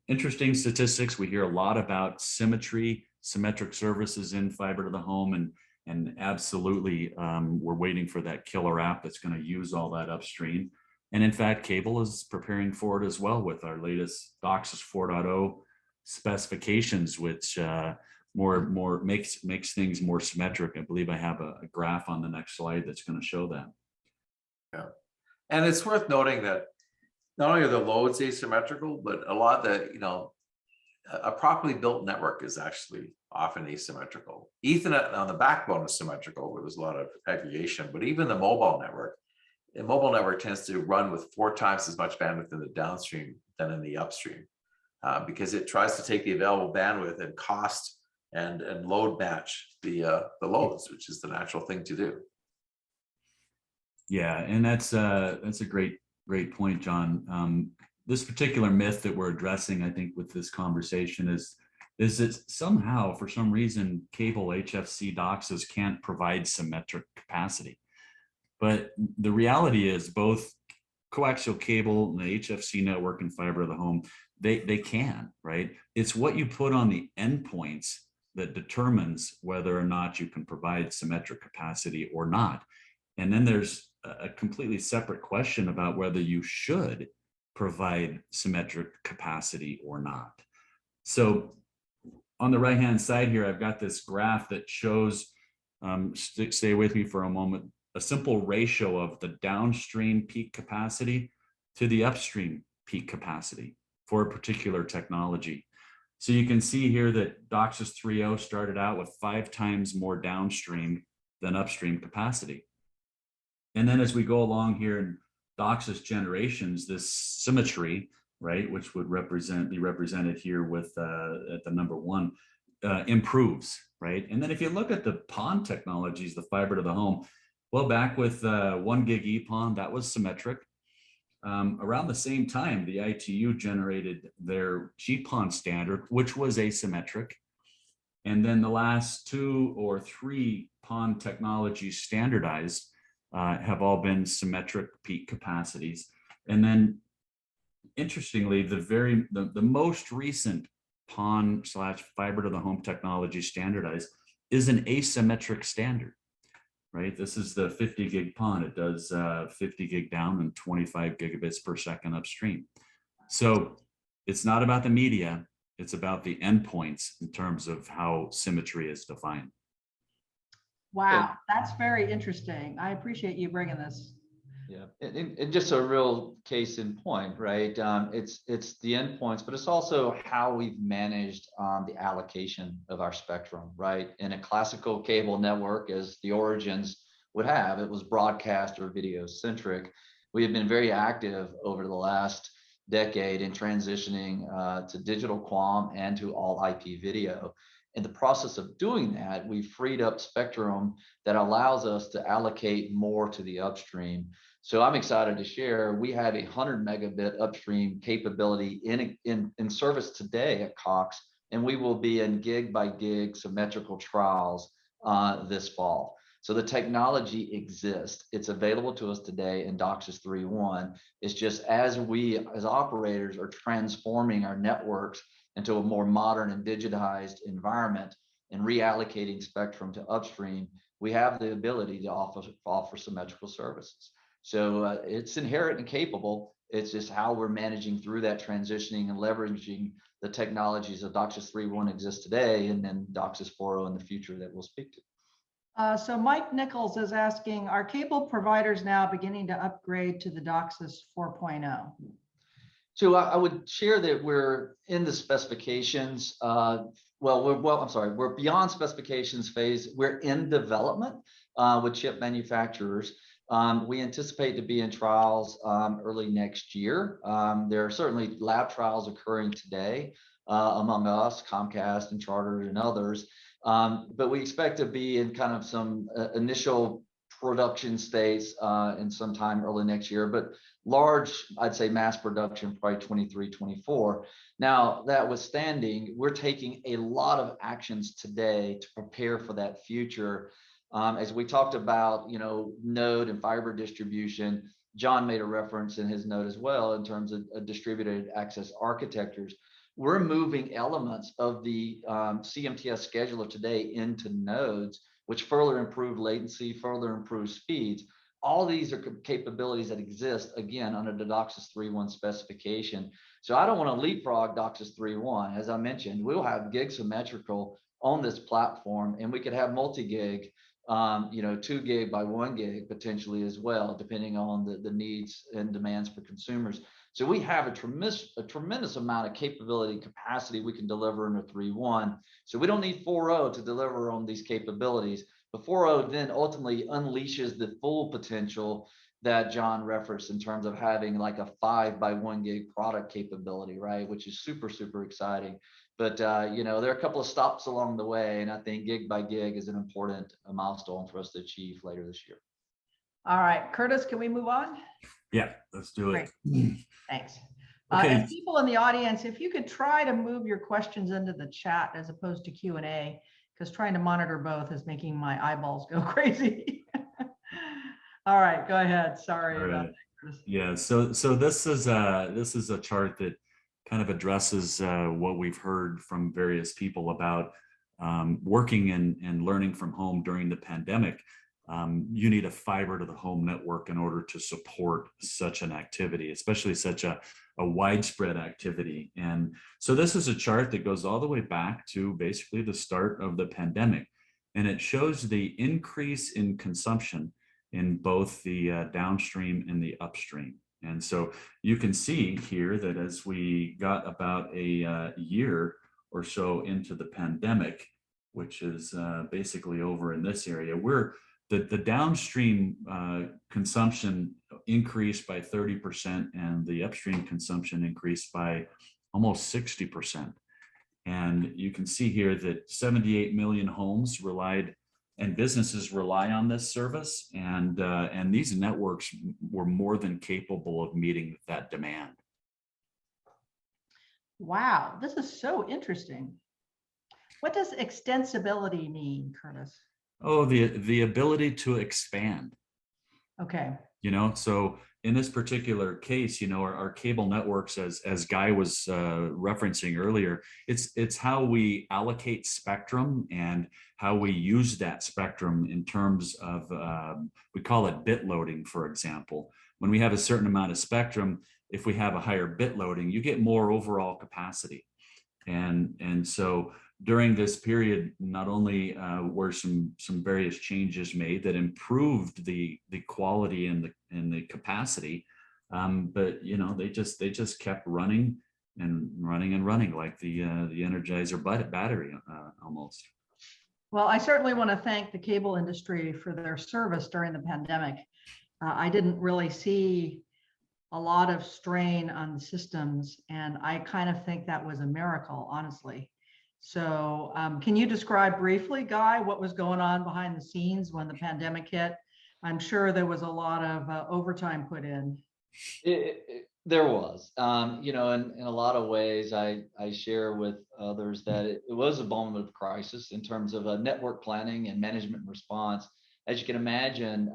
interesting statistics. We hear a lot about symmetric services in fiber to the home, and absolutely we're waiting for that killer app that's going to use all that upstream. And in fact, cable is preparing for it as well with our latest Docsis 4.0 specifications, which more makes things more symmetric. I believe I have a graph on the next slide that's going to show that. Yeah, and it's worth noting that not only are the loads asymmetrical, but a lot of a properly built network is actually often asymmetrical. Ethernet on the backbone is symmetrical, where there's a lot of aggregation, but even the mobile network tends to run with 4 times as much bandwidth in the downstream than in the upstream, because it tries to take the available bandwidth and cost and load match the loads, which is the natural thing to do. Yeah, and that's a great point, John. This particular myth that we're addressing, I think, with this conversation is that somehow, for some reason, cable HFC Docsis can't provide symmetric capacity. But the reality is both coaxial cable and the HFC network and fiber to the home, they can, right? It's what you put on the endpoints that determines whether or not you can provide symmetric capacity or not. And then there's a completely separate question about whether you should provide symmetric capacity or not. So on the right-hand side here, I've got this graph that shows, stay with me for a moment, a simple ratio of the downstream peak capacity to the upstream peak capacity for a particular technology. So you can see here that Docsis 3.0 started out with 5 times more downstream than upstream capacity. And then as we go along here in Docsis generations, this symmetry, right, which would be represented here with at the number 1, improves, right? And then if you look at the PON technologies, the fiber to the home, well, back with 1 gig EPON, that was symmetric. Around the same time, the ITU generated their GPON standard, which was asymmetric. And then the last 2 or 3 PON technologies standardized have all been symmetric peak capacities. And then interestingly, the most recent PON/fiber to the home technology standardized is an asymmetric standard, right? This is the 50 gig PON. It does 50 gig down and 25 gigabits per second upstream. So it's not about the media, it's about the endpoints in terms of how symmetry is defined. Wow, that's very interesting. I appreciate you bringing this. Yeah, and just a real case in point, right? It's the endpoints, but it's also how we've managed the allocation of our spectrum, right? In a classical cable network, as the origins would have, it was broadcast or video centric. We have been very active over the last decade in transitioning to digital QAM and to all IP video. In the process of doing that, we freed up spectrum that allows us to allocate more to the upstream. So I'm excited to share, we have 100 megabit upstream capability in service today at Coax, and we will be in gig by gig symmetrical trials this fall. So the technology exists. It's available to us today in Docsis 3.1. It's just as we, as operators, are transforming our networks into a more modern and digitized environment and reallocating spectrum to upstream, we have the ability to offer symmetrical services. So it's inherent and capable. It's just how we're managing through that transitioning and leveraging the technologies of Docsis 3.1 exists today, and then Docsis 4.0 in the future that we'll speak to. So Mike Nichols is asking, are cable providers now beginning to upgrade to the Docsis 4.0? So I would share that we're in the specifications. We're beyond specifications phase. We're in development with chip manufacturers. We anticipate to be in trials early next year. There are certainly lab trials occurring today among us, Comcast and Charter and others. But we expect to be in kind of some initial production states in sometime early next year, but large, I'd say mass production, probably 23, 24. Now, that withstanding, we're taking a lot of actions today to prepare for that future. As we talked about, node and fiber distribution, John made a reference in his note as well in terms of distributed access architectures. We're moving elements of the CMTS scheduler today into nodes, which further improve latency, further improve speeds. All these are capabilities that exist, again, under the Docsis 3.1 specification. So I don't want to leapfrog Docsis 3.1. As I mentioned, we'll have gig symmetrical on this platform, and we could have multi-gig, 2 gig by 1 gig potentially as well, depending on the needs and demands for consumers. So we have a tremendous amount of capability and capacity we can deliver in a 3.1. So we don't need 4.0 to deliver on these capabilities. But 4.0 then ultimately unleashes the full potential that John referenced in terms of having like a 5 by 1 gig product capability, right? Which is super, super exciting. But, there are a couple of stops along the way, and I think gig by gig is an important milestone for us to achieve later this year. All right, Curtis, can we move on? Yeah, let's do it. Great. Thanks. Okay. And people in the audience, if you could try to move your questions into the chat as opposed to Q&A, because trying to monitor both is making my eyeballs go crazy. All right, go ahead. Sorry about that, Curtis. Yeah, so this is a chart that kind of addresses what we've heard from various people about working and learning from home during the pandemic. you need a fiber to the home network in order to support such an activity, especially such a widespread activity. And so this is a chart that goes all the way back to basically the start of the pandemic. And it shows the increase in consumption in both the downstream and the upstream. And so you can see here that as we got about a year or so into the pandemic, which is basically over in this area, the downstream consumption increased by 30% and the upstream consumption increased by almost 60%. And you can see here that 78 million homes relied and businesses rely on this service. And these networks were more than capable of meeting that demand. Wow, this is so interesting. What does extensibility mean, Curtis? Oh, the ability to expand. Okay. So in this particular case, our cable networks, as Guy was referencing earlier, it's how we allocate spectrum and how we use that spectrum in terms of, we call it bit loading, for example. When we have a certain amount of spectrum, if we have a higher bit loading, you get more overall capacity. And so during this period, not only were some various changes made that improved the quality and the capacity, but they just kept running and running like the Energizer battery almost. Well, I certainly want to thank the cable industry for their service during the pandemic. I didn't really see a lot of strain on the systems, and I kind of think that was a miracle, honestly. So can you describe briefly, Guy, what was going on behind the scenes when the pandemic hit? I'm sure there was a lot of overtime put in. There was, in a lot of ways, I share with others that it was a moment of crisis in terms of network planning and management response. As you can imagine,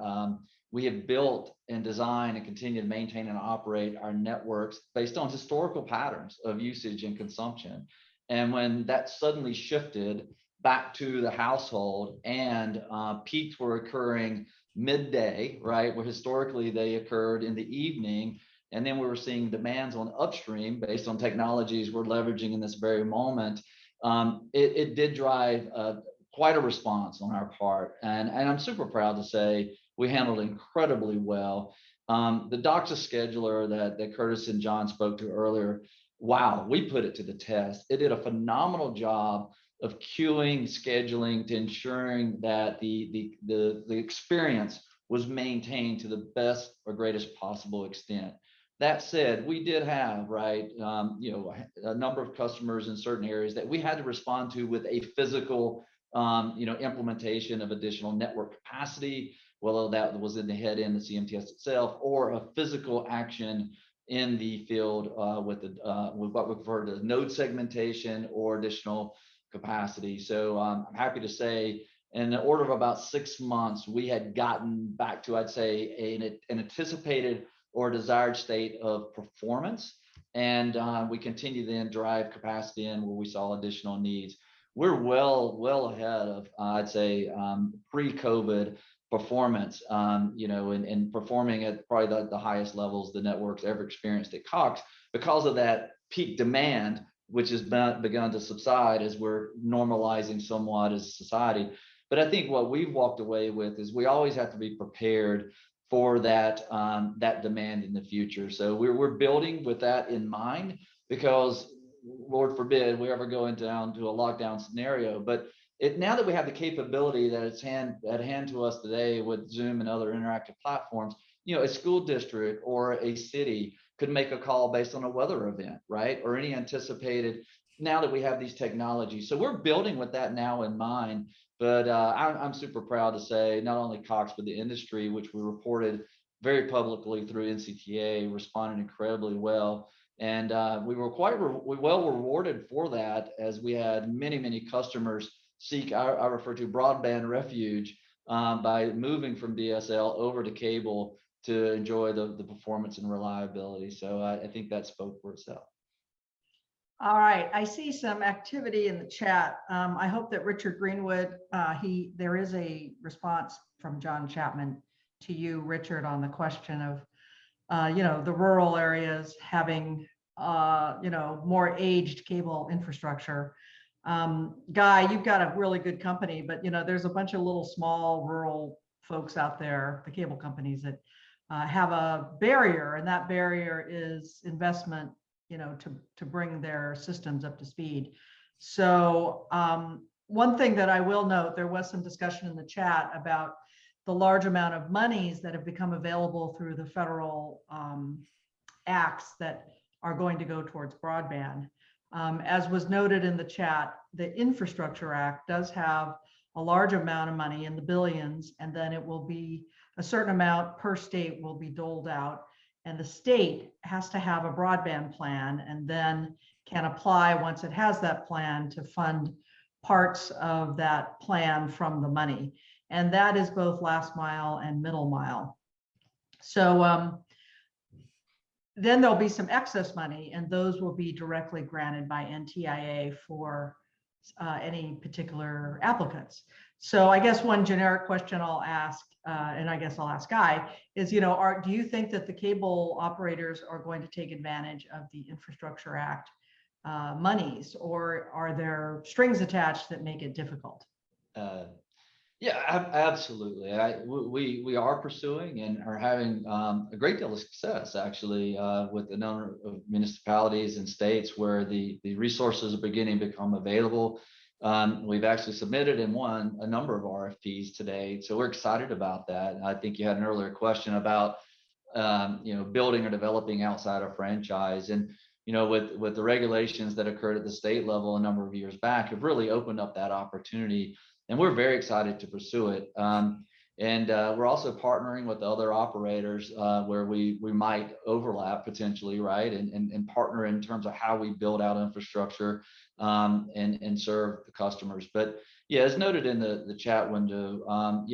we have built and designed and continue to maintain and operate our networks based on historical patterns of usage and consumption. And when that suddenly shifted back to the household and peaks were occurring midday, right, where historically they occurred in the evening, and then we were seeing demands on upstream based on technologies we're leveraging in this very moment, it did drive quite a response on our part. And I'm super proud to say we handled incredibly well. The Docsis scheduler that Curtis and John spoke to earlier, wow, we put it to the test. It did a phenomenal job of queuing, scheduling, to ensuring that the experience was maintained to the best or greatest possible extent. That said, we did have, right, a number of customers in certain areas that we had to respond to with a physical, implementation of additional network capacity, whether that was in the head end, the CMTS itself, or a physical action in the field with what we refer to as node segmentation or additional capacity. So I'm happy to say, in the order of about 6 months, we had gotten back to, I'd say, an anticipated or desired state of performance. And we continue to then drive capacity in where we saw additional needs. We're well ahead of, I'd say, pre-COVID performance, and performing at probably the highest levels the network's ever experienced at Cox because of that peak demand, which has begun to subside as we're normalizing somewhat as a society. But I think what we've walked away with is we always have to be prepared for that demand in the future. So we're building with that in mind, because Lord forbid we ever go down to a lockdown scenario. But now that we have the capability that it's at hand to us today with Zoom and other interactive platforms, a school district or a city could make a call based on a weather event, right? Or any anticipated, now that we have these technologies. So we're building with that now in mind. But I'm super proud to say not only Cox, but the industry, which we reported very publicly through NCTA, responded incredibly well. And we were quite well rewarded for that, as we had many customers seek, I refer to broadband refuge by moving from DSL over to cable to enjoy the performance and reliability. So I think that spoke for itself. All right, I see some activity in the chat. I hope that Richard Greenwood, there is a response from John Chapman to you, Richard, on the question of, the rural areas having, more aged cable infrastructure. Guy, you've got a really good company, but, there's a bunch of little small rural folks out there, the cable companies that have a barrier, and that barrier is investment, to bring their systems up to speed. So one thing that I will note, there was some discussion in the chat about the large amount of monies that have become available through the federal acts that are going to go towards broadband. As was noted in the chat, the Infrastructure Act does have a large amount of money in the billions, and then it will be a certain amount per state will be doled out. And the state has to have a broadband plan and then can apply once it has that plan to fund parts of that plan from the money. And that is both last mile and middle mile. So then there'll be some excess money, and those will be directly granted by NTIA for any particular applicants. So I guess one generic question I'll ask, and I guess I'll ask Guy, is, do you think that the cable operators are going to take advantage of the Infrastructure Act monies, or are there strings attached that make it difficult? Yeah, absolutely. We are pursuing and are having a great deal of success, actually, with a number of municipalities and states where the resources are beginning to become available. We've actually submitted and won a number of RFPs today, so we're excited about that. I think you had an earlier question about building or developing outside of franchise, and with the regulations that occurred at the state level a number of years back have really opened up that opportunity. And we're very excited to pursue it. And we're also partnering with other operators where we might overlap potentially, right? And partner in terms of how we build out infrastructure and serve the customers. But yeah, as noted in the chat window,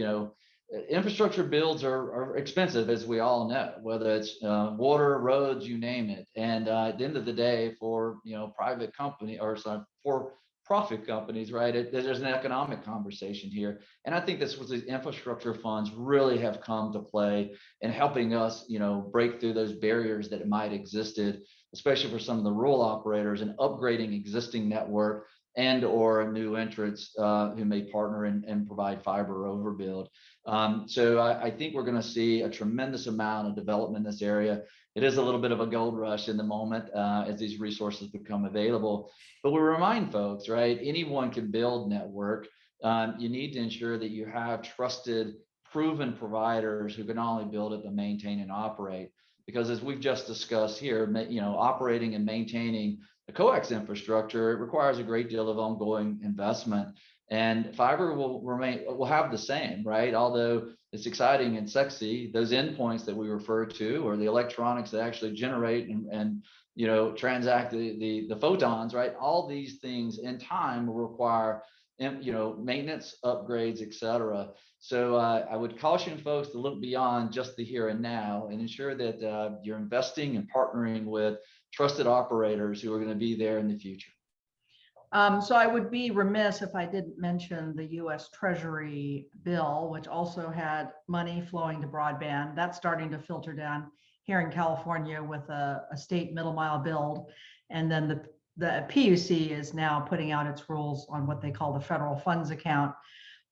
infrastructure builds are expensive, as we all know, whether it's water, roads, you name it. And at the end of the day, for private company for profit companies, right? There's an economic conversation here. And I think this was the infrastructure funds really have come to play in helping us, break through those barriers that might existed, especially for some of the rural operators, and upgrading existing network and or new entrants who may partner and provide fiber overbuild. So I think we're going to see a tremendous amount of development in this area. It is a little bit of a gold rush in the moment as these resources become available. But we remind folks, right, anyone can build network. You need to ensure that you have trusted, proven providers who can not only build it, but maintain and operate. Because as we've just discussed here, operating and maintaining the coax infrastructure, it requires a great deal of ongoing investment. And fiber will have the same, right? Although it's exciting and sexy, those endpoints that we refer to, or the electronics that actually generate and transact the photons, right? All these things in time will require maintenance, upgrades, etc. So I would caution folks to look beyond just the here and now and ensure that you're investing and partnering with trusted operators who are going to be there in the future. So I would be remiss if I didn't mention the U.S. Treasury bill, which also had money flowing to broadband. That's starting to filter down here in California with a state middle mile build. And then the PUC is now putting out its rules on what they call the federal funds account.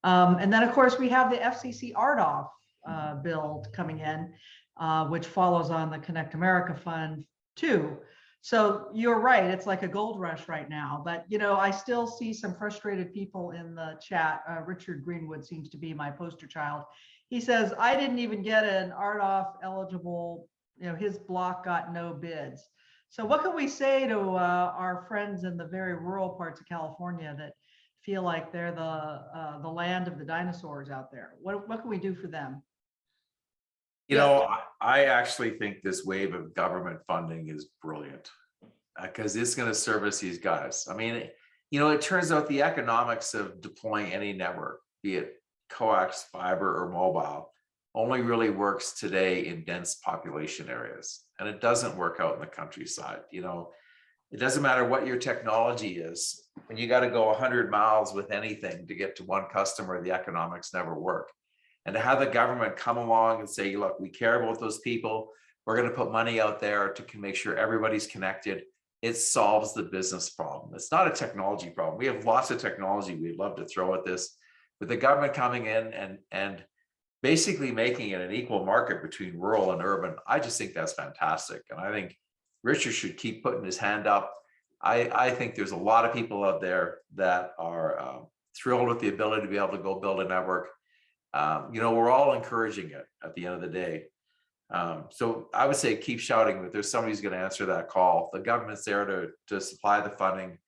And then, of course, we have the FCC RDOF bill coming in, which follows on the Connect America Fund too. So you're right, it's like a gold rush right now, but I still see some frustrated people in the chat. Richard Greenwood seems to be my poster child. He says, I didn't even get an RDOF eligible, his block got no bids. So what can we say to our friends in the very rural parts of California that feel like they're the land of the dinosaurs out there? What can we do for them? I actually think this wave of government funding is brilliant because it's going to service these guys. I mean, it turns out the economics of deploying any network, be it coax, fiber, or mobile, only really works today in dense population areas. And it doesn't work out in the countryside. it doesn't matter what your technology is. When you got to go 100 miles with anything to get to one customer, the economics never work. And to have the government come along and say, look, we care about those people. We're going to put money out there to make sure everybody's connected. It solves the business problem. It's not a technology problem. We have lots of technology we'd love to throw at this, but the government coming in and basically making it an equal market between rural and urban, I just think that's fantastic. And I think Richard should keep putting his hand up. I think there's a lot of people out there that are thrilled with the ability to be able to go build a network. We're all encouraging it at the end of the day. So I would say keep shouting that there's somebody who's going to answer that call. The government's there to supply the funding.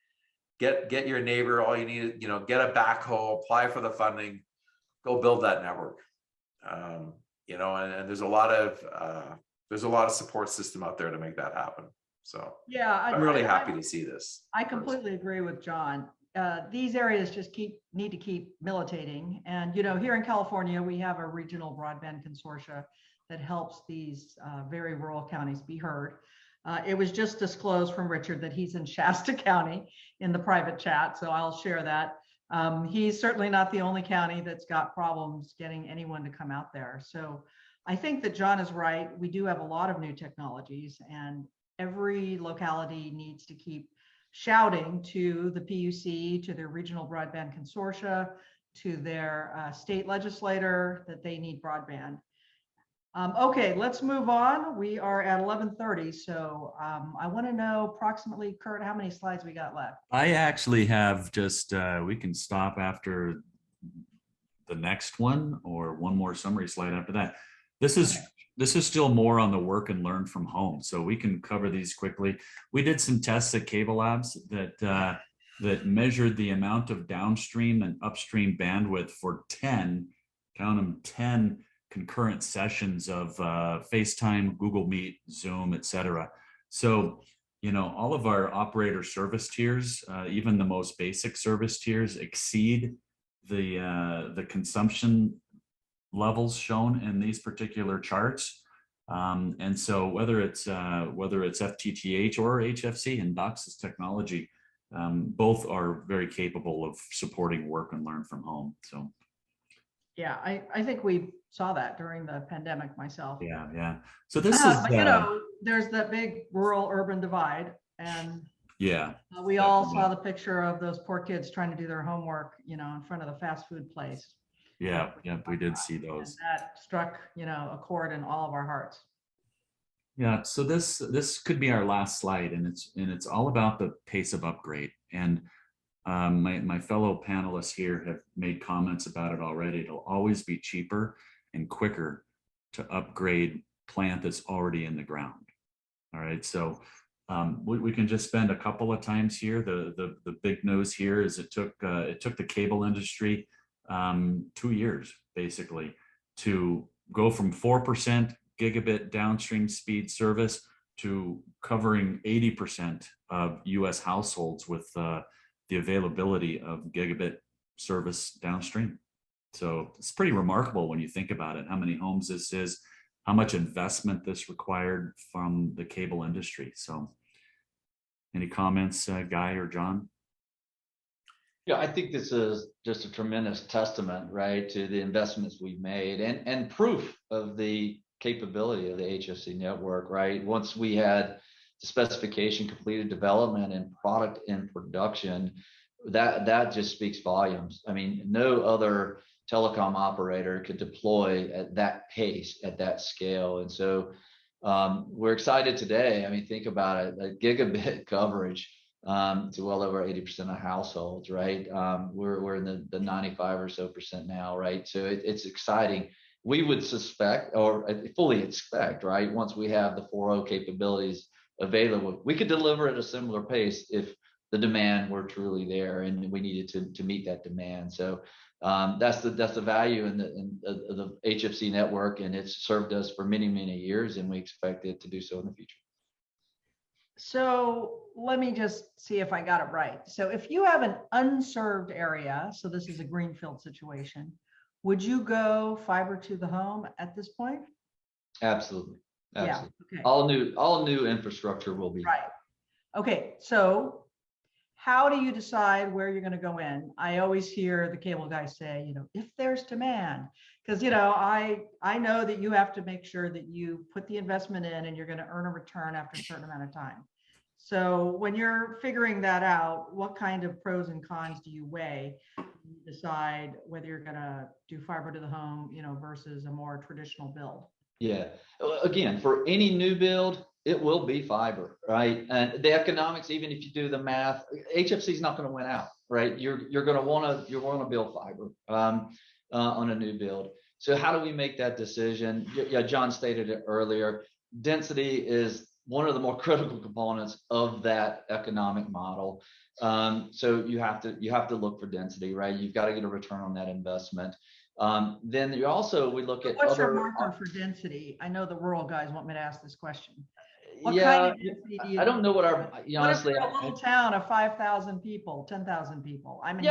Get your neighbor, all you need, get a backhoe, apply for the funding, go build that network. And there's a lot of support system out there to make that happen. So yeah, I'm really happy to see this. I completely agree with John. These areas just need to keep militating. And, here in California, we have a regional broadband consortia that helps these very rural counties be heard. It was just disclosed from Richard that he's in Shasta County in the private chat, so I'll share that. He's certainly not the only county that's got problems getting anyone to come out there. So I think that John is right. We do have a lot of new technologies, and every locality needs to keep shouting to the PUC, to their regional broadband consortia, to their state legislator that they need broadband. Okay, let's move on. We are at 11:30, so I want to know approximately, Kurt, how many slides we got left? I actually have just, we can stop after the next one or one more summary slide after that. This is still more on the work and learn from home, so we can cover these quickly. We did some tests at Cable Labs that measured the amount of downstream and upstream bandwidth for 10, count them, 10 concurrent sessions of FaceTime, Google Meet, Zoom, etc. So, all of our operator service tiers, even the most basic service tiers, exceed the consumption levels shown in these particular charts. And so whether it's FTTH or HFC and Docsis technology, both are very capable of supporting work and learn from home. So yeah, I think we saw that during the pandemic myself. Yeah. So this is, but there's that big rural urban divide, and yeah, we all saw the picture of those poor kids trying to do their homework, in front of the fast food place. Yeah, we did see those. And that struck, a chord in all of our hearts. Yeah, so this could be our last slide, and it's all about the pace of upgrade. And my fellow panelists here have made comments about it already. It'll always be cheaper and quicker to upgrade plant that's already in the ground. All right, so we can just spend a couple of times here. The big news here is it took the cable industry 2 years basically to go from 4% gigabit downstream speed service to covering 80% of US households with the availability of gigabit service downstream. So it's pretty remarkable when you think about it, how many homes this is, how much investment this required from the cable industry. So any comments, Guy or John? Yeah, I think this is just a tremendous testament, right, to the investments we've made and proof of the capability of the HFC network, right? Once we had the specification, completed development, and product in production, that just speaks volumes. I mean, no other telecom operator could deploy at that pace, at that scale. And so we're excited today. I mean, think about it, a gigabit coverage to well over 80% of households, right? We're in the 95 or so percent now, right? So it's exciting. We would suspect, or fully expect, right, once we have the 4.0 capabilities available, we could deliver at a similar pace if the demand were truly there and we needed to meet that demand. So that's the value in the HFC network, and it's served us for many, many years, and we expect it to do so in the future. So let me just see if I got it right. So if you have an unserved area, so this is a greenfield situation, would you go fiber to the home at this point? Absolutely. Yeah. Okay. All new infrastructure will be right. Okay, so how do you decide where you're going to go in? I always hear the cable guys say, if there's demand, because, I know that you have to make sure that you put the investment in and you're going to earn a return after a certain amount of time. So when you're figuring that out, what kind of pros and cons do you weigh? You decide whether you're going to do fiber to the home, versus a more traditional build. Yeah. Again, for any new build, it will be fiber, right? And the economics, even if you do the math, HFC is not going to win out, right? You're going to want to build fiber on a new build. So how do we make that decision? Yeah, John stated it earlier. Density is one of the more critical components of that economic model. So you have to look for density, right? You've got to get a return on that investment. Then we look at what's your other marker for density? I know the rural guys want me to ask this question. What yeah, kind of density do you I don't know what our honestly. What if we're a little town of 5,000 people, 10,000 people? I mean,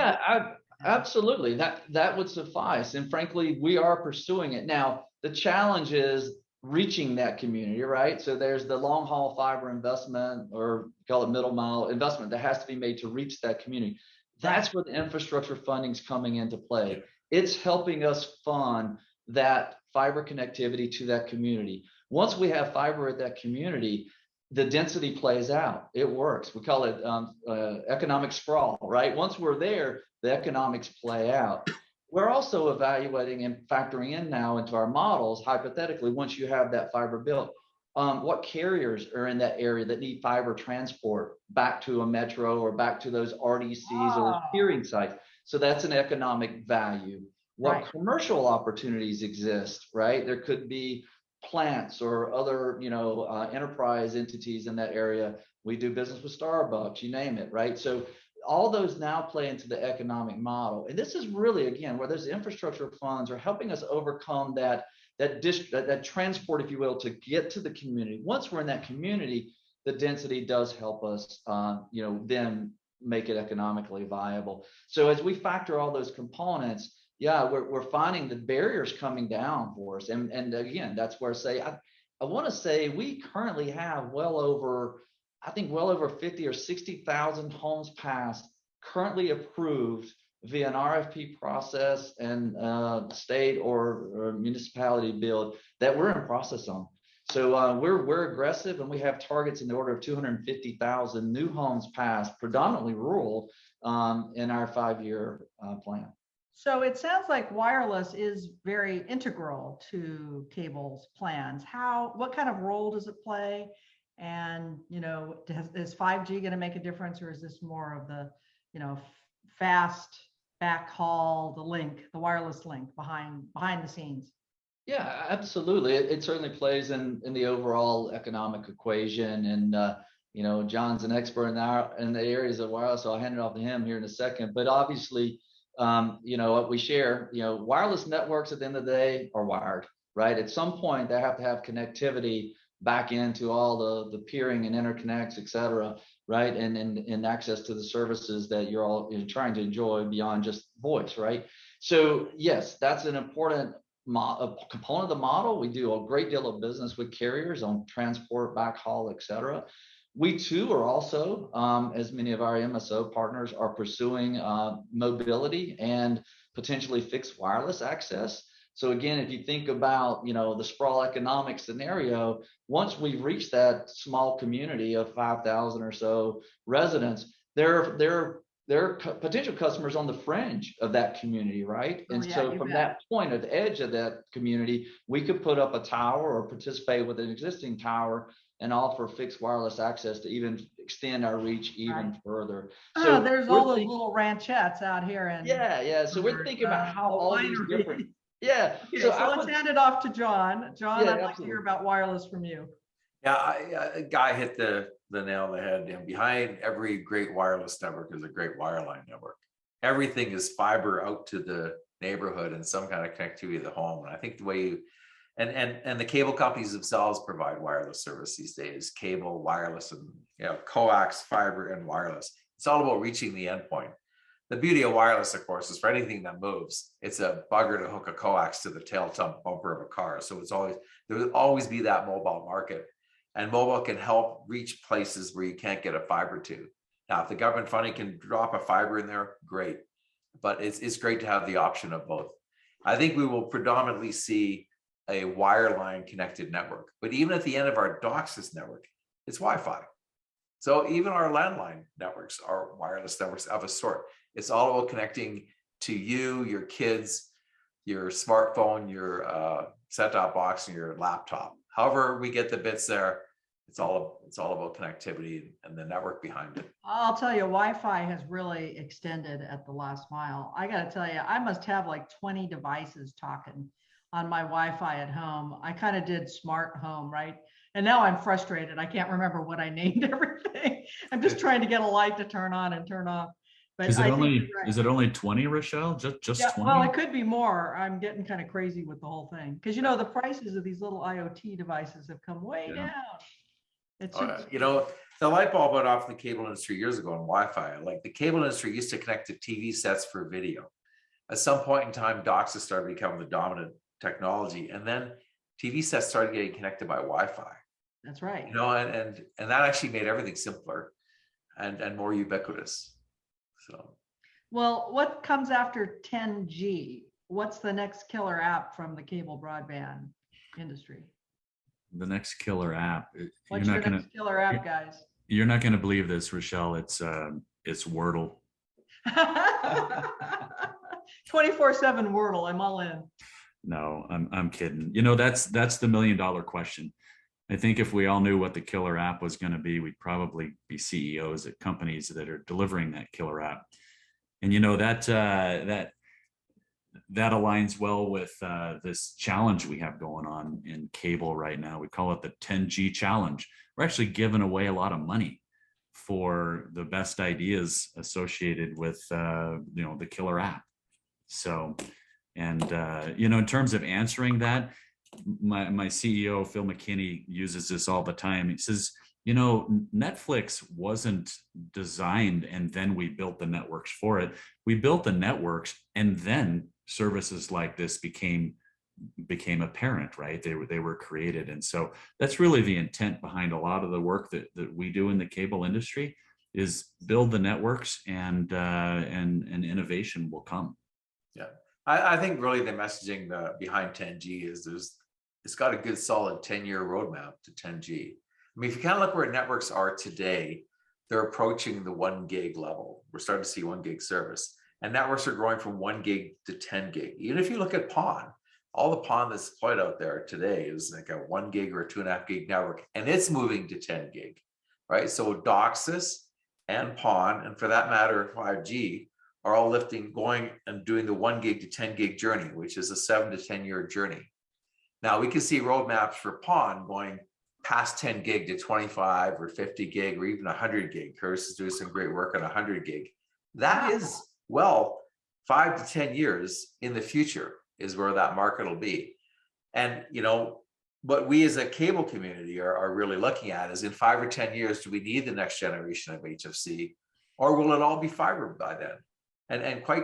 Absolutely. That would suffice. And frankly, we are pursuing it. Now, the challenge is reaching that community, right? So there's the long haul fiber investment, or call it middle mile investment, that has to be made to reach that community. That's where the infrastructure funding is coming into play. It's helping us fund that fiber connectivity to that community. Once we have fiber at that community, the density plays out. It works. We call it economic sprawl, right? Once we're there, the economics play out. We're also evaluating and factoring in now into our models, hypothetically, once you have that fiber built, what carriers are in that area that need fiber transport back to a metro or back to those RDCs or those peering sites. So that's an economic value. What commercial opportunities exist, right? There could be plants or other, enterprise entities in that area. We do business with Starbucks, you name it, right? So all those now play into the economic model. And this is really, again, where those infrastructure funds are helping us overcome that transport, if you will, to get to the community. Once we're in that community, the density does help us, then make it economically viable. So as we factor all those components, we're finding the barriers coming down for us. And again, that's where I want to say we currently have well over 50 or 60,000 homes passed, currently approved via an RFP process and state or municipality build that we're in process on. So we're aggressive, and we have targets in the order of 250,000 new homes passed, predominantly rural, in our 5-year plan. So it sounds like wireless is very integral to cable's plans. What kind of role does it play? And, is 5G going to make a difference, or is this more of the, fast backhaul, the wireless link behind the scenes? Yeah, absolutely. It certainly plays in the overall economic equation. And, John's an expert in the areas of wireless, so I'll hand it off to him here in a second. But obviously, what we share, wireless networks at the end of the day are wired, right? At some point, they have to have connectivity back into all the peering and interconnects, et cetera, right? And access to the services that you're all trying to enjoy beyond just voice, right? So yes, that's an important component of the model. We do a great deal of business with carriers on transport, backhaul, et cetera. We too are also, as many of our MSO partners are pursuing mobility and potentially fixed wireless access. So again, if you think about, the sprawl economic scenario, once we've reached that small community of 5,000 or so residents, they're potential customers on the fringe of that community, right? And so from that point at the edge of that community, we could put up a tower or participate with an existing tower and offer fixed wireless access to even extend our reach even further. So there's all those little ranchettes out here. And so we're thinking about how all these different. Okay, so let's hand it off to John. John, I'd like to hear about wireless from you. Yeah, Guy hit the nail on the head. And behind every great wireless network is a great wireline network. Everything is fiber out to the neighborhood and some kind of connectivity to the home. And I think the way and the cable companies themselves provide wireless service these days, cable, wireless, and coax, fiber, and wireless. It's all about reaching the endpoint. The beauty of wireless, of course, is for anything that moves, it's a bugger to hook a coax to the tail bumper of a car. So there will always be that mobile market. And mobile can help reach places where you can't get a fiber to. Now, if the government funding can drop a fiber in there, great. But it's great to have the option of both. I think we will predominantly see a wireline connected network. But even at the end of our Docsis network, it's Wi-Fi. So even our landline networks are wireless networks of a sort. It's all about connecting to you, your kids, your smartphone, your set-top box, and your laptop. However we get the bits there, it's all about connectivity and the network behind it. I'll tell you, Wi-Fi has really extended at the last mile. I got to tell you, I must have like 20 devices talking on my Wi-Fi at home. I kind of did smart home, right? And now I'm frustrated. I can't remember what I named everything. I'm just trying to get a light to turn on and turn off. But Is it I think only you're right. is it only 20, Rochelle? Just Yeah, 20? well, it could be more. I'm getting kind of crazy with the whole thing because, you know, the prices of these little IoT devices have come way Yeah. down. It's You know, the light bulb went off in the cable industry years ago on Wi-Fi. Like the cable industry used to connect to TV sets for video. At some point in time, Docsis started becoming the dominant technology, and then TV sets started getting connected by Wi-Fi. That's right. You know, and that actually made everything simpler and more ubiquitous. So, Well, what comes after 10G? What's the next killer app from the cable broadband industry? The next killer app. What's your next killer app, guys? You're not gonna believe this, Rochelle. It's Wordle. 24/7 Wordle. I'm all in. No, I'm kidding. You know, that's the $1 million question. I think if we all knew what the killer app was going to be, we'd probably be CEOs at companies that are delivering that killer app. And you know that aligns well with this challenge we have going on in cable right now. We call it the 10G challenge. We're actually giving away a lot of money for the best ideas associated with you know, the killer app. So, and you know, in terms of answering that, my CEO Phil McKinney uses this all the time. He says, you know, Netflix wasn't designed and then we built the networks for it. We built the networks and then services like this became apparent, right? They were created. And so that's really the intent behind a lot of the work that we do in the cable industry, is build the networks and innovation will come. yeah, I think really the messaging behind 10G is it's got a good solid 10-year roadmap to 10G. I mean, if you kind of look where networks are today, they're approaching the 1 gig level. We're starting to see 1 gig service, and networks are growing from 1 gig to 10 gig. Even if you look at PON, all the PON that's deployed out there today is like a 1 gig or a 2.5 gig network, and it's moving to 10 gig, right? So Docsis and PON, and for that matter, 5G, are all going and doing the 1 gig to 10 gig journey, which is a 7 to 10 year journey. Now we can see roadmaps for PON going past 10 gig to 25 or 50 gig or even 100 gig. Curtis is doing some great work on 100 gig. That is, well, 5 to 10 years in the future is where that market will be. And, you know, what we as a cable community are really looking at is, in 5 or 10 years, do we need the next generation of HFC, or will it all be fiber by then? And quite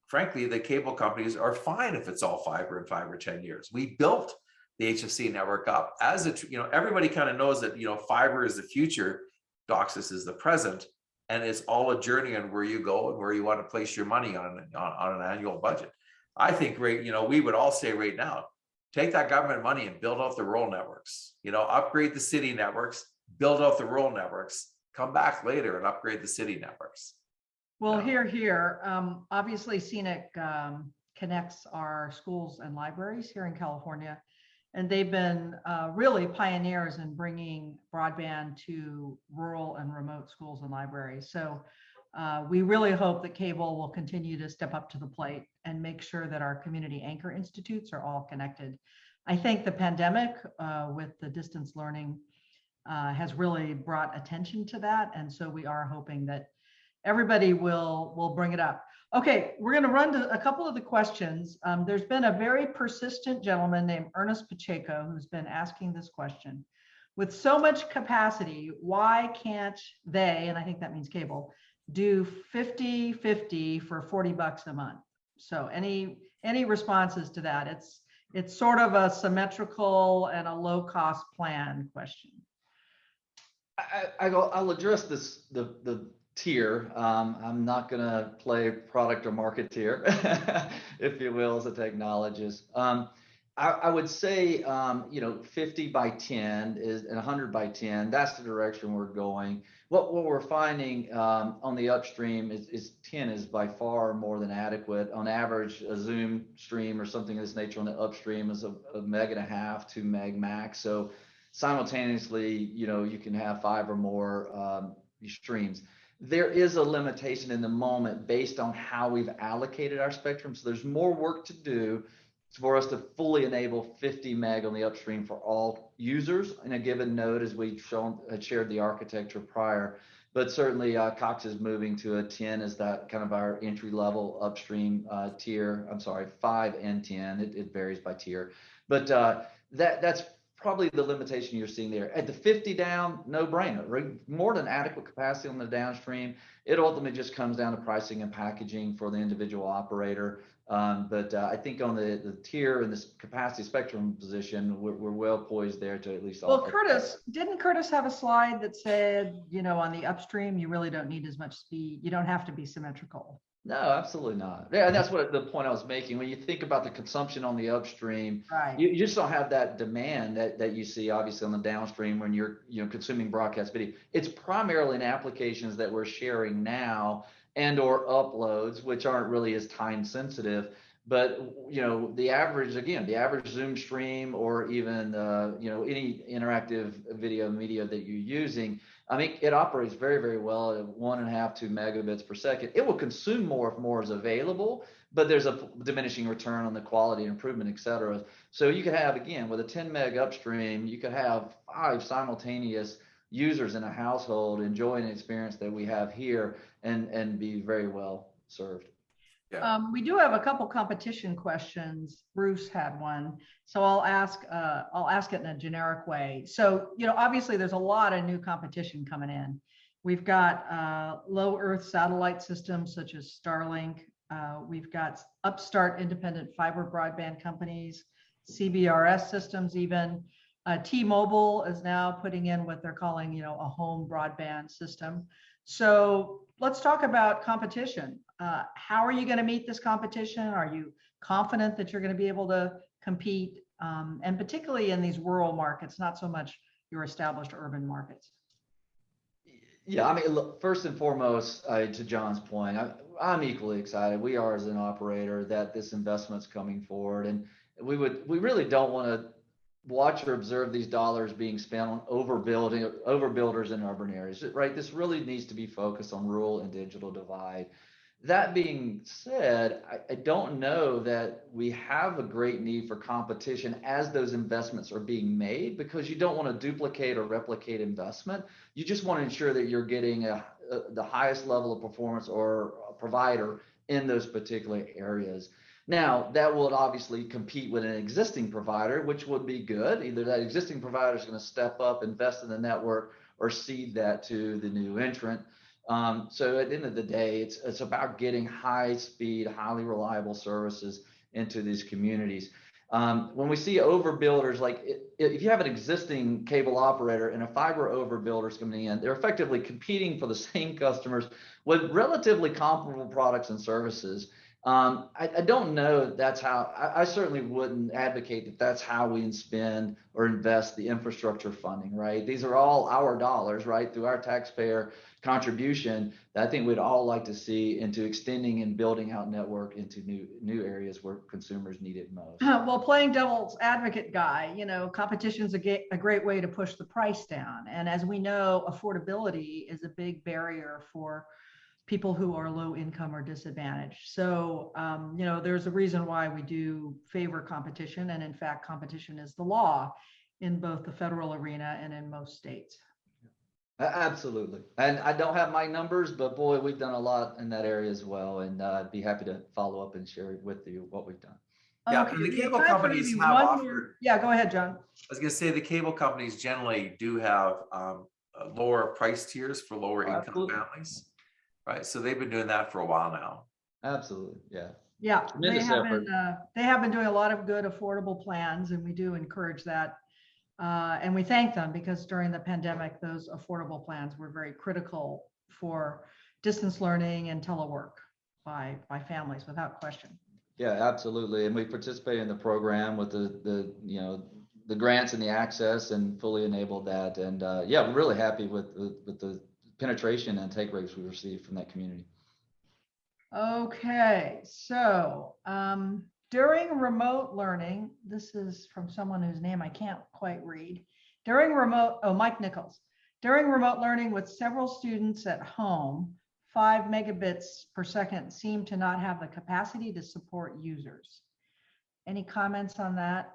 frankly, the cable companies are fine if it's all fiber in 5 or 10 years. We built the HFC network up as a, you know, everybody kind of knows that, you know, fiber is the future, Docsis is the present, and it's all a journey on where you go and where you want to place your money on an annual budget. I think, you know, we would all say right now, take that government money and build out the rural networks, you know, upgrade the city networks, build out the rural networks, come back later and upgrade the city networks. Well, here, obviously CNIC connects our schools and libraries here in California, and they've been really pioneers in bringing broadband to rural and remote schools and libraries. So we really hope that cable will continue to step up to the plate and make sure that our community anchor institutes are all connected. I think the pandemic with the distance learning has really brought attention to that. And so we are hoping that everybody will bring it up. Okay, we're going to run to a couple of the questions. There's been a very persistent gentleman named Ernest Pacheco who's been asking this question. With so much capacity, why can't they, and I think that means cable, do 50-50 for $40 a month? So any responses to that? It's sort of a symmetrical and a low cost plan question. I'll address this, the tier. I'm not gonna play product or marketeer, if you will, as a technologist. I would say, 50 by 10 is, and 100 by 10, that's the direction we're going. What we're finding on the upstream is 10 is by far more than adequate. On average, a Zoom stream or something of this nature on the upstream is a meg and a half, 2 meg max. So simultaneously, you can have 5 or more streams. There is a limitation in the moment based on how we've allocated our spectrum. So there's more work to do for us to fully enable 50 meg on the upstream for all users in a given node, as we've shared the architecture prior. But certainly Coax is moving to a 10 as that kind of our entry level upstream tier. I'm sorry, 5 and 10. It varies by tier. But that's probably the limitation you're seeing there. At the 50 down, no brainer, right? More than adequate capacity on the downstream. It ultimately just comes down to pricing and packaging for the individual operator. But I think on the tier and this capacity spectrum position, we're well poised there to at least. Well, didn't Curtis have a slide that said, on the upstream, you really don't need as much speed. You don't have to be symmetrical. No, absolutely not. Yeah, and that's what the point I was making. When you think about the consumption on the upstream, right, you just don't have that demand that you see obviously on the downstream when you're consuming broadcast video. It's primarily in applications that we're sharing now and or uploads, which aren't really as time sensitive. But the average Zoom stream or even any interactive video media that you're using, I mean, it operates very, very well at 1.5 to 2 megabits per second. It will consume more if more is available, but there's a diminishing return on the quality improvement, et cetera. So you could have, again, with a 10 meg upstream, you could have 5 simultaneous users in a household enjoying the experience that we have here and be very well served. Yeah. We do have a couple competition questions. Bruce had one, so I'll ask it in a generic way. So, obviously there's a lot of new competition coming in. We've got low Earth satellite systems such as Starlink. We've got upstart independent fiber broadband companies, CBRS systems even. T-Mobile is now putting in what they're calling, a home broadband system. So let's talk about competition. How are you going to meet this competition? Are you confident that you're going to be able to compete? And particularly in these rural markets, not so much your established urban markets. Yeah, I mean, look, first and foremost, to John's point, I'm equally excited. We are as an operator that this investment's coming forward, and we really don't want to watch or observe these dollars being spent on overbuilders in urban areas, right? This really needs to be focused on rural and digital divide. That being said, I don't know that we have a great need for competition as those investments are being made, because you don't want to duplicate or replicate investment. You just want to ensure that you're getting the highest level of performance or a provider in those particular areas. Now, that will obviously compete with an existing provider, which would be good. Either that existing provider is going to step up, invest in the network, or cede that to the new entrant. So at the end of the day, it's about getting high speed, highly reliable services into these communities. When we see overbuilders, like if you have an existing cable operator and a fiber overbuilder is coming in, they're effectively competing for the same customers with relatively comparable products and services. I don't know that's how, I certainly wouldn't advocate that that's how we spend or invest the infrastructure funding, right? These are all our dollars, right, through our taxpayer contribution that I think we'd all like to see into extending and building out network into new areas where consumers need it most. Well, playing devil's advocate guy, competition is a great way to push the price down. And as we know, affordability is a big barrier for people who are low income or disadvantaged. So, there's a reason why we do favor competition. And in fact, competition is the law in both the federal arena and in most states. Absolutely. And I don't have my numbers, but boy, we've done a lot in that area as well. And I'd be happy to follow up and share with you what we've done. Yeah, Okay, and the cable companies have offered. Yeah, go ahead, John. I was going to say the cable companies generally do have lower price tiers for lower income families, right? So they've been doing that for a while now. Absolutely, yeah. Yeah, they have been doing a lot of good affordable plans, and we do encourage that. And we thank them because during the pandemic, those affordable plans were very critical for distance learning and telework by families without question. Yeah, absolutely. And we participate in the program with the grants and the access and fully enabled that. And yeah, we're really happy with the penetration and take rates we received from that community. Okay, so during remote learning, this is from someone whose name I can't quite read. Mike Nichols. During remote learning with several students at home, 5 megabits per second seem to not have the capacity to support users. Any comments on that?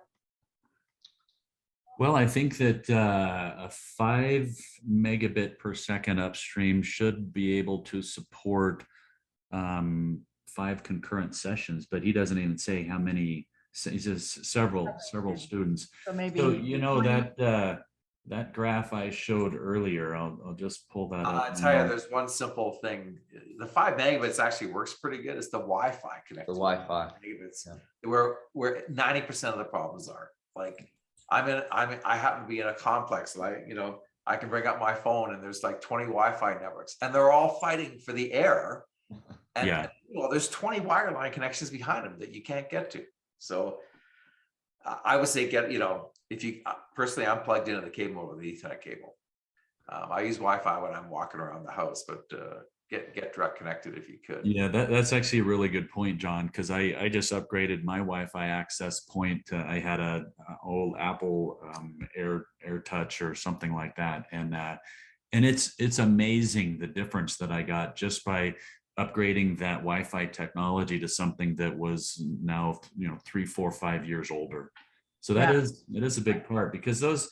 Well, I think that a 5 megabit per second upstream should be able to support 5 concurrent sessions, but he doesn't even say how many. He says several students. So maybe that graph I showed earlier, I'll just pull that up. I tell you, there's one simple thing. The 5 megabits actually works pretty good. It's the Wi-Fi connectivity. The Wi-Fi Megabits, yeah. where 90% of the problems are. Like I happen to be in a complex, and I can bring up my phone and there's like 20 Wi-Fi networks, and they're all fighting for the air. And yeah, well, there's 20 wireline connections behind them that you can't get to. So I would say if you personally, I'm plugged into the cable over the Ethernet cable. I use Wi-Fi when I'm walking around the house, but get direct connected if you could. Yeah, that's actually a really good point, John, because I just upgraded my Wi-Fi access point. I had a old Apple Air Touch or something like that, and it's amazing the difference that I got just by upgrading that Wi-Fi technology to something that was now 3, 4, 5 years older. So it is a big part, because those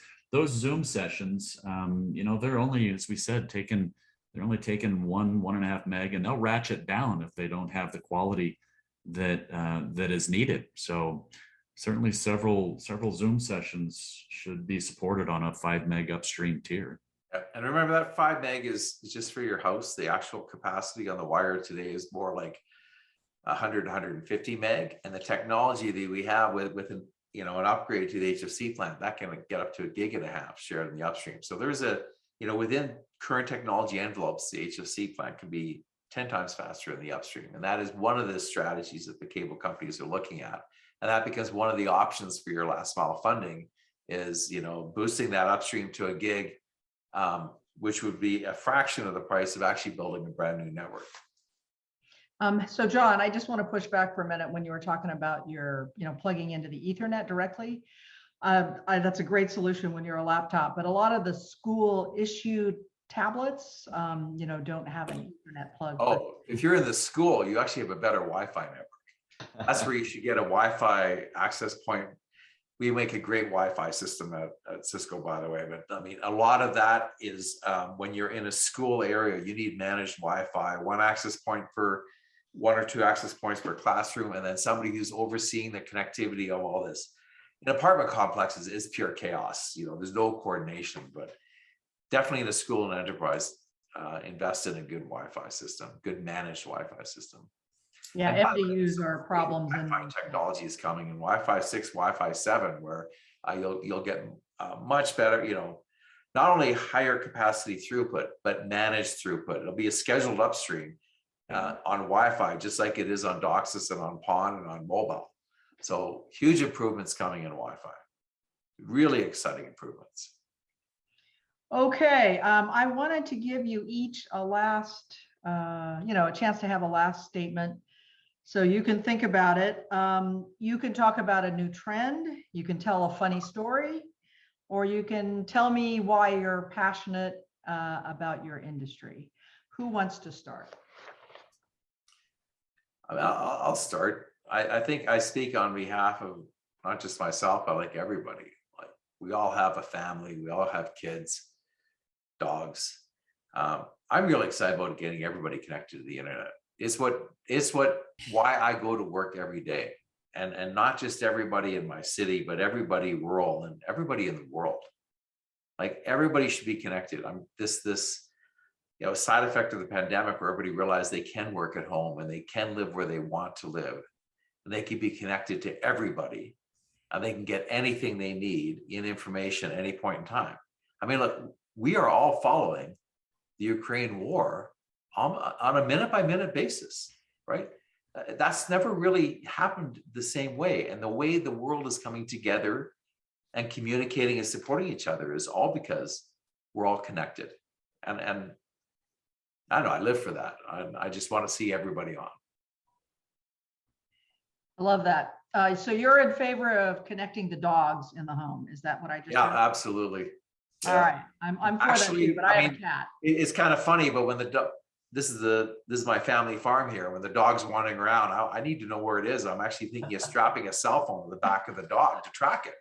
Zoom sessions, they're only, as we said, they're only taking 1.5 meg, and they'll ratchet down if they don't have the quality that is needed. So certainly several Zoom sessions should be supported on a 5 meg upstream tier. And remember that 5 meg is just for your house. The actual capacity on the wire today is more like 100, 150 meg. And the technology that we have with an upgrade to the HFC plant, that can get up to 1.5 gig shared in the upstream. So there's within current technology envelopes, the HFC plant can be 10 times faster in the upstream. And that is one of the strategies that the cable companies are looking at. And that becomes one of the options for your last mile funding is, boosting that upstream to 1 gig, which would be a fraction of the price of actually building a brand new network. So John, I just want to push back for a minute when you were talking about your, plugging into the Ethernet directly. That's a great solution when you're a laptop, but a lot of the school issued tablets, don't have an Ethernet plug. Oh, if you're in the school, you actually have a better Wi-Fi network. That's where you should get a Wi-Fi access point. We make a great Wi-Fi system at Cisco, by the way. But I mean, a lot of that is when you're in a school area, you need managed Wi-Fi, 1 access point per 1 or 2 access points per classroom, and then somebody who's overseeing the connectivity of all this. In apartment complexes is pure chaos. There's no coordination, but definitely in the school and enterprise, invest in a good Wi-Fi system, good managed Wi-Fi system. Yeah, MDUs are problems. Wi-Fi technology is coming in Wi-Fi 6, Wi-Fi 7, where you'll get much better, not only higher capacity throughput, but managed throughput. It'll be a scheduled upstream on Wi-Fi, just like it is on Docsis and on PON and on mobile. So huge improvements coming in Wi-Fi. Really exciting improvements. Okay, I wanted to give you each a last, a chance to have a last statement. So you can think about it. You can talk about a new trend. You can tell a funny story, or you can tell me why you're passionate about your industry. Who wants to start? I'll start. I think I speak on behalf of not just myself, but like everybody. Like we all have a family. We all have kids, dogs. I'm really excited about getting everybody connected to the internet. It's why I go to work every day, and not just everybody in my city, but everybody rural and everybody in the world. Like everybody should be connected. I'm this side effect of the pandemic where everybody realized they can work at home and they can live where they want to live, and they can be connected to everybody. and they can get anything they need in information at any point in time. I mean, look, we are all following the Ukraine war on a minute by minute basis, right? That's never really happened the same way. And the way the world is coming together and communicating and supporting each other is all because we're all connected. And I don't know, I live for that. I just want to see everybody on. I love that. So you're in favor of connecting the dogs in the home. Is that what I just Yeah, heard? Absolutely. All right. I'm for that too, but I have a cat. It's kind of funny, but when this is my family farm here. When the dog's wandering around, I need to know where it is. I'm actually thinking of strapping a cell phone to the back of the dog to track it.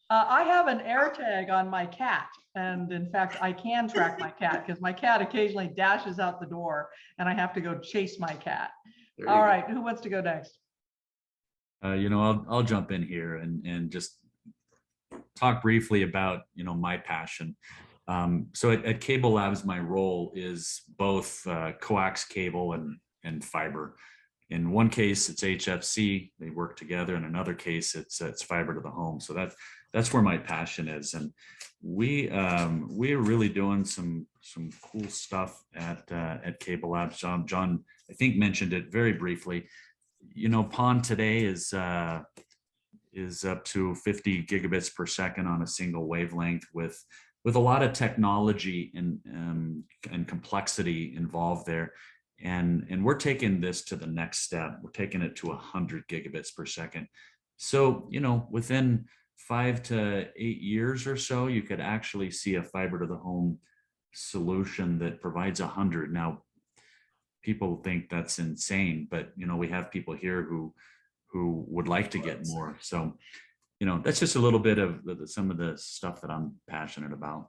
I have an air tag on my cat. And in fact, I can track my cat because my cat occasionally dashes out the door and I have to go chase my cat. All right. Who wants to go next? I'll jump in here and just talk briefly about, my passion. So at Cable Labs, my role is both coax cable and fiber. In one case, it's HFC, they work together. In another case, it's fiber to the home. So that's where my passion is. And we're really doing some cool stuff at Cable Labs. John, I think, mentioned it very briefly. PON today is up to 50 gigabits per second on a single wavelength with a lot of technology and complexity involved there. And we're taking this to the next step. We're taking it to 100 gigabits per second. So, within 5 to 8 years or so, you could actually see a fiber to the home solution that provides 100. Now, people think that's insane, but we have people here who would like to get more. So, that's just a little bit of some of the stuff that I'm passionate about.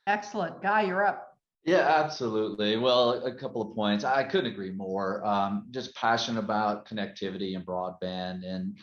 Excellent. Guy, you're up. Yeah, absolutely. Well, a couple of points. I couldn't agree more. Just passionate about connectivity and broadband. And,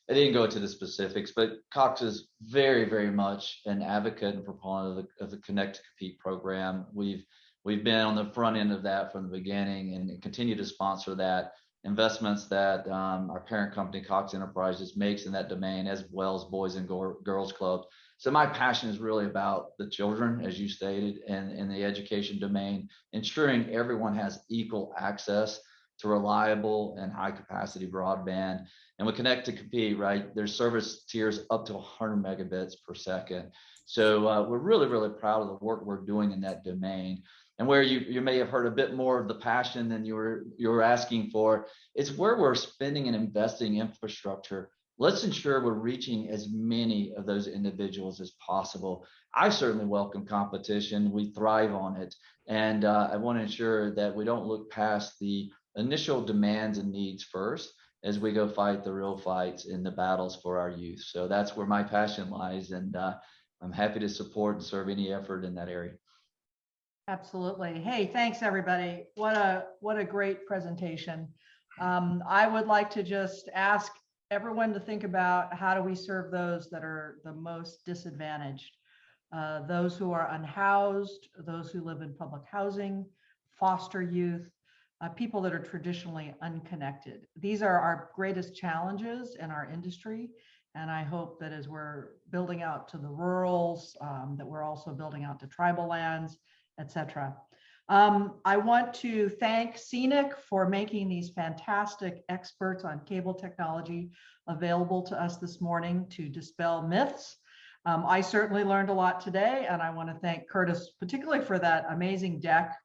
I didn't go into the specifics, but Cox is very, very much an advocate and proponent of the Connect to Compete program. We've been on the front end of that from the beginning and continue to sponsor that. Investments that our parent company, Cox Enterprises, makes in that domain, as well as Boys and Girls Club. So my passion is really about the children, as you stated, and in the education domain, ensuring everyone has equal access to reliable and high capacity broadband. And with Connect to Compete, right, there's service tiers up to 100 megabits per second. So we're really, really proud of the work we're doing in that domain. And where you may have heard a bit more of the passion than you were asking for, it's where we're spending and investing infrastructure. Let's ensure we're reaching as many of those individuals as possible. I certainly welcome competition. We thrive on it. And I want to ensure that we don't look past the initial demands and needs first as we go fight the real fights in the battles for our youth. So that's where my passion lies. And I'm happy to support and serve any effort in that area. Absolutely. Hey, thanks everybody. What a great presentation. I would like to just ask everyone to think about how do we serve those that are the most disadvantaged, those who are unhoused, those who live in public housing, foster youth, people that are traditionally unconnected. These are our greatest challenges in our industry. And I hope that as we're building out to the rurals, that we're also building out to tribal lands, etc. I want to thank Scenic for making these fantastic experts on cable technology available to us this morning to dispel myths. I certainly learned a lot today, and I want to thank Curtis particularly for that amazing deck.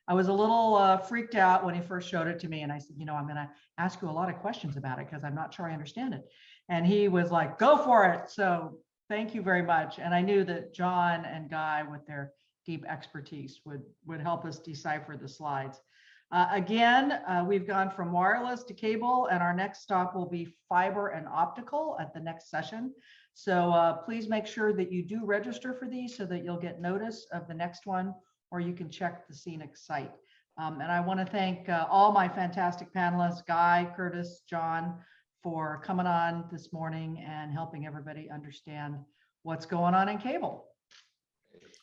I was a little freaked out when he first showed it to me, and I said, I'm going to ask you a lot of questions about it because I'm not sure I understand it. And he was like, go for it. So thank you very much. And I knew that John and Guy, with their deep expertise, would help us decipher the slides. Again, we've gone from wireless to cable, and our next stop will be fiber and optical at the next session. So please make sure that you do register for these so that you'll get notice of the next one, or you can check the Scenic site. And I want to thank all my fantastic panelists, Guy, Curtis, John, for coming on this morning and helping everybody understand what's going on in cable.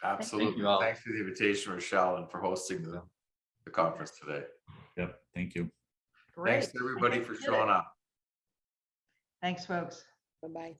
Absolutely. Thanks for the invitation, Rochelle, and for hosting the conference today. Yep. Thank you. Great. Thanks to everybody for showing up. Thanks, folks. Bye-bye.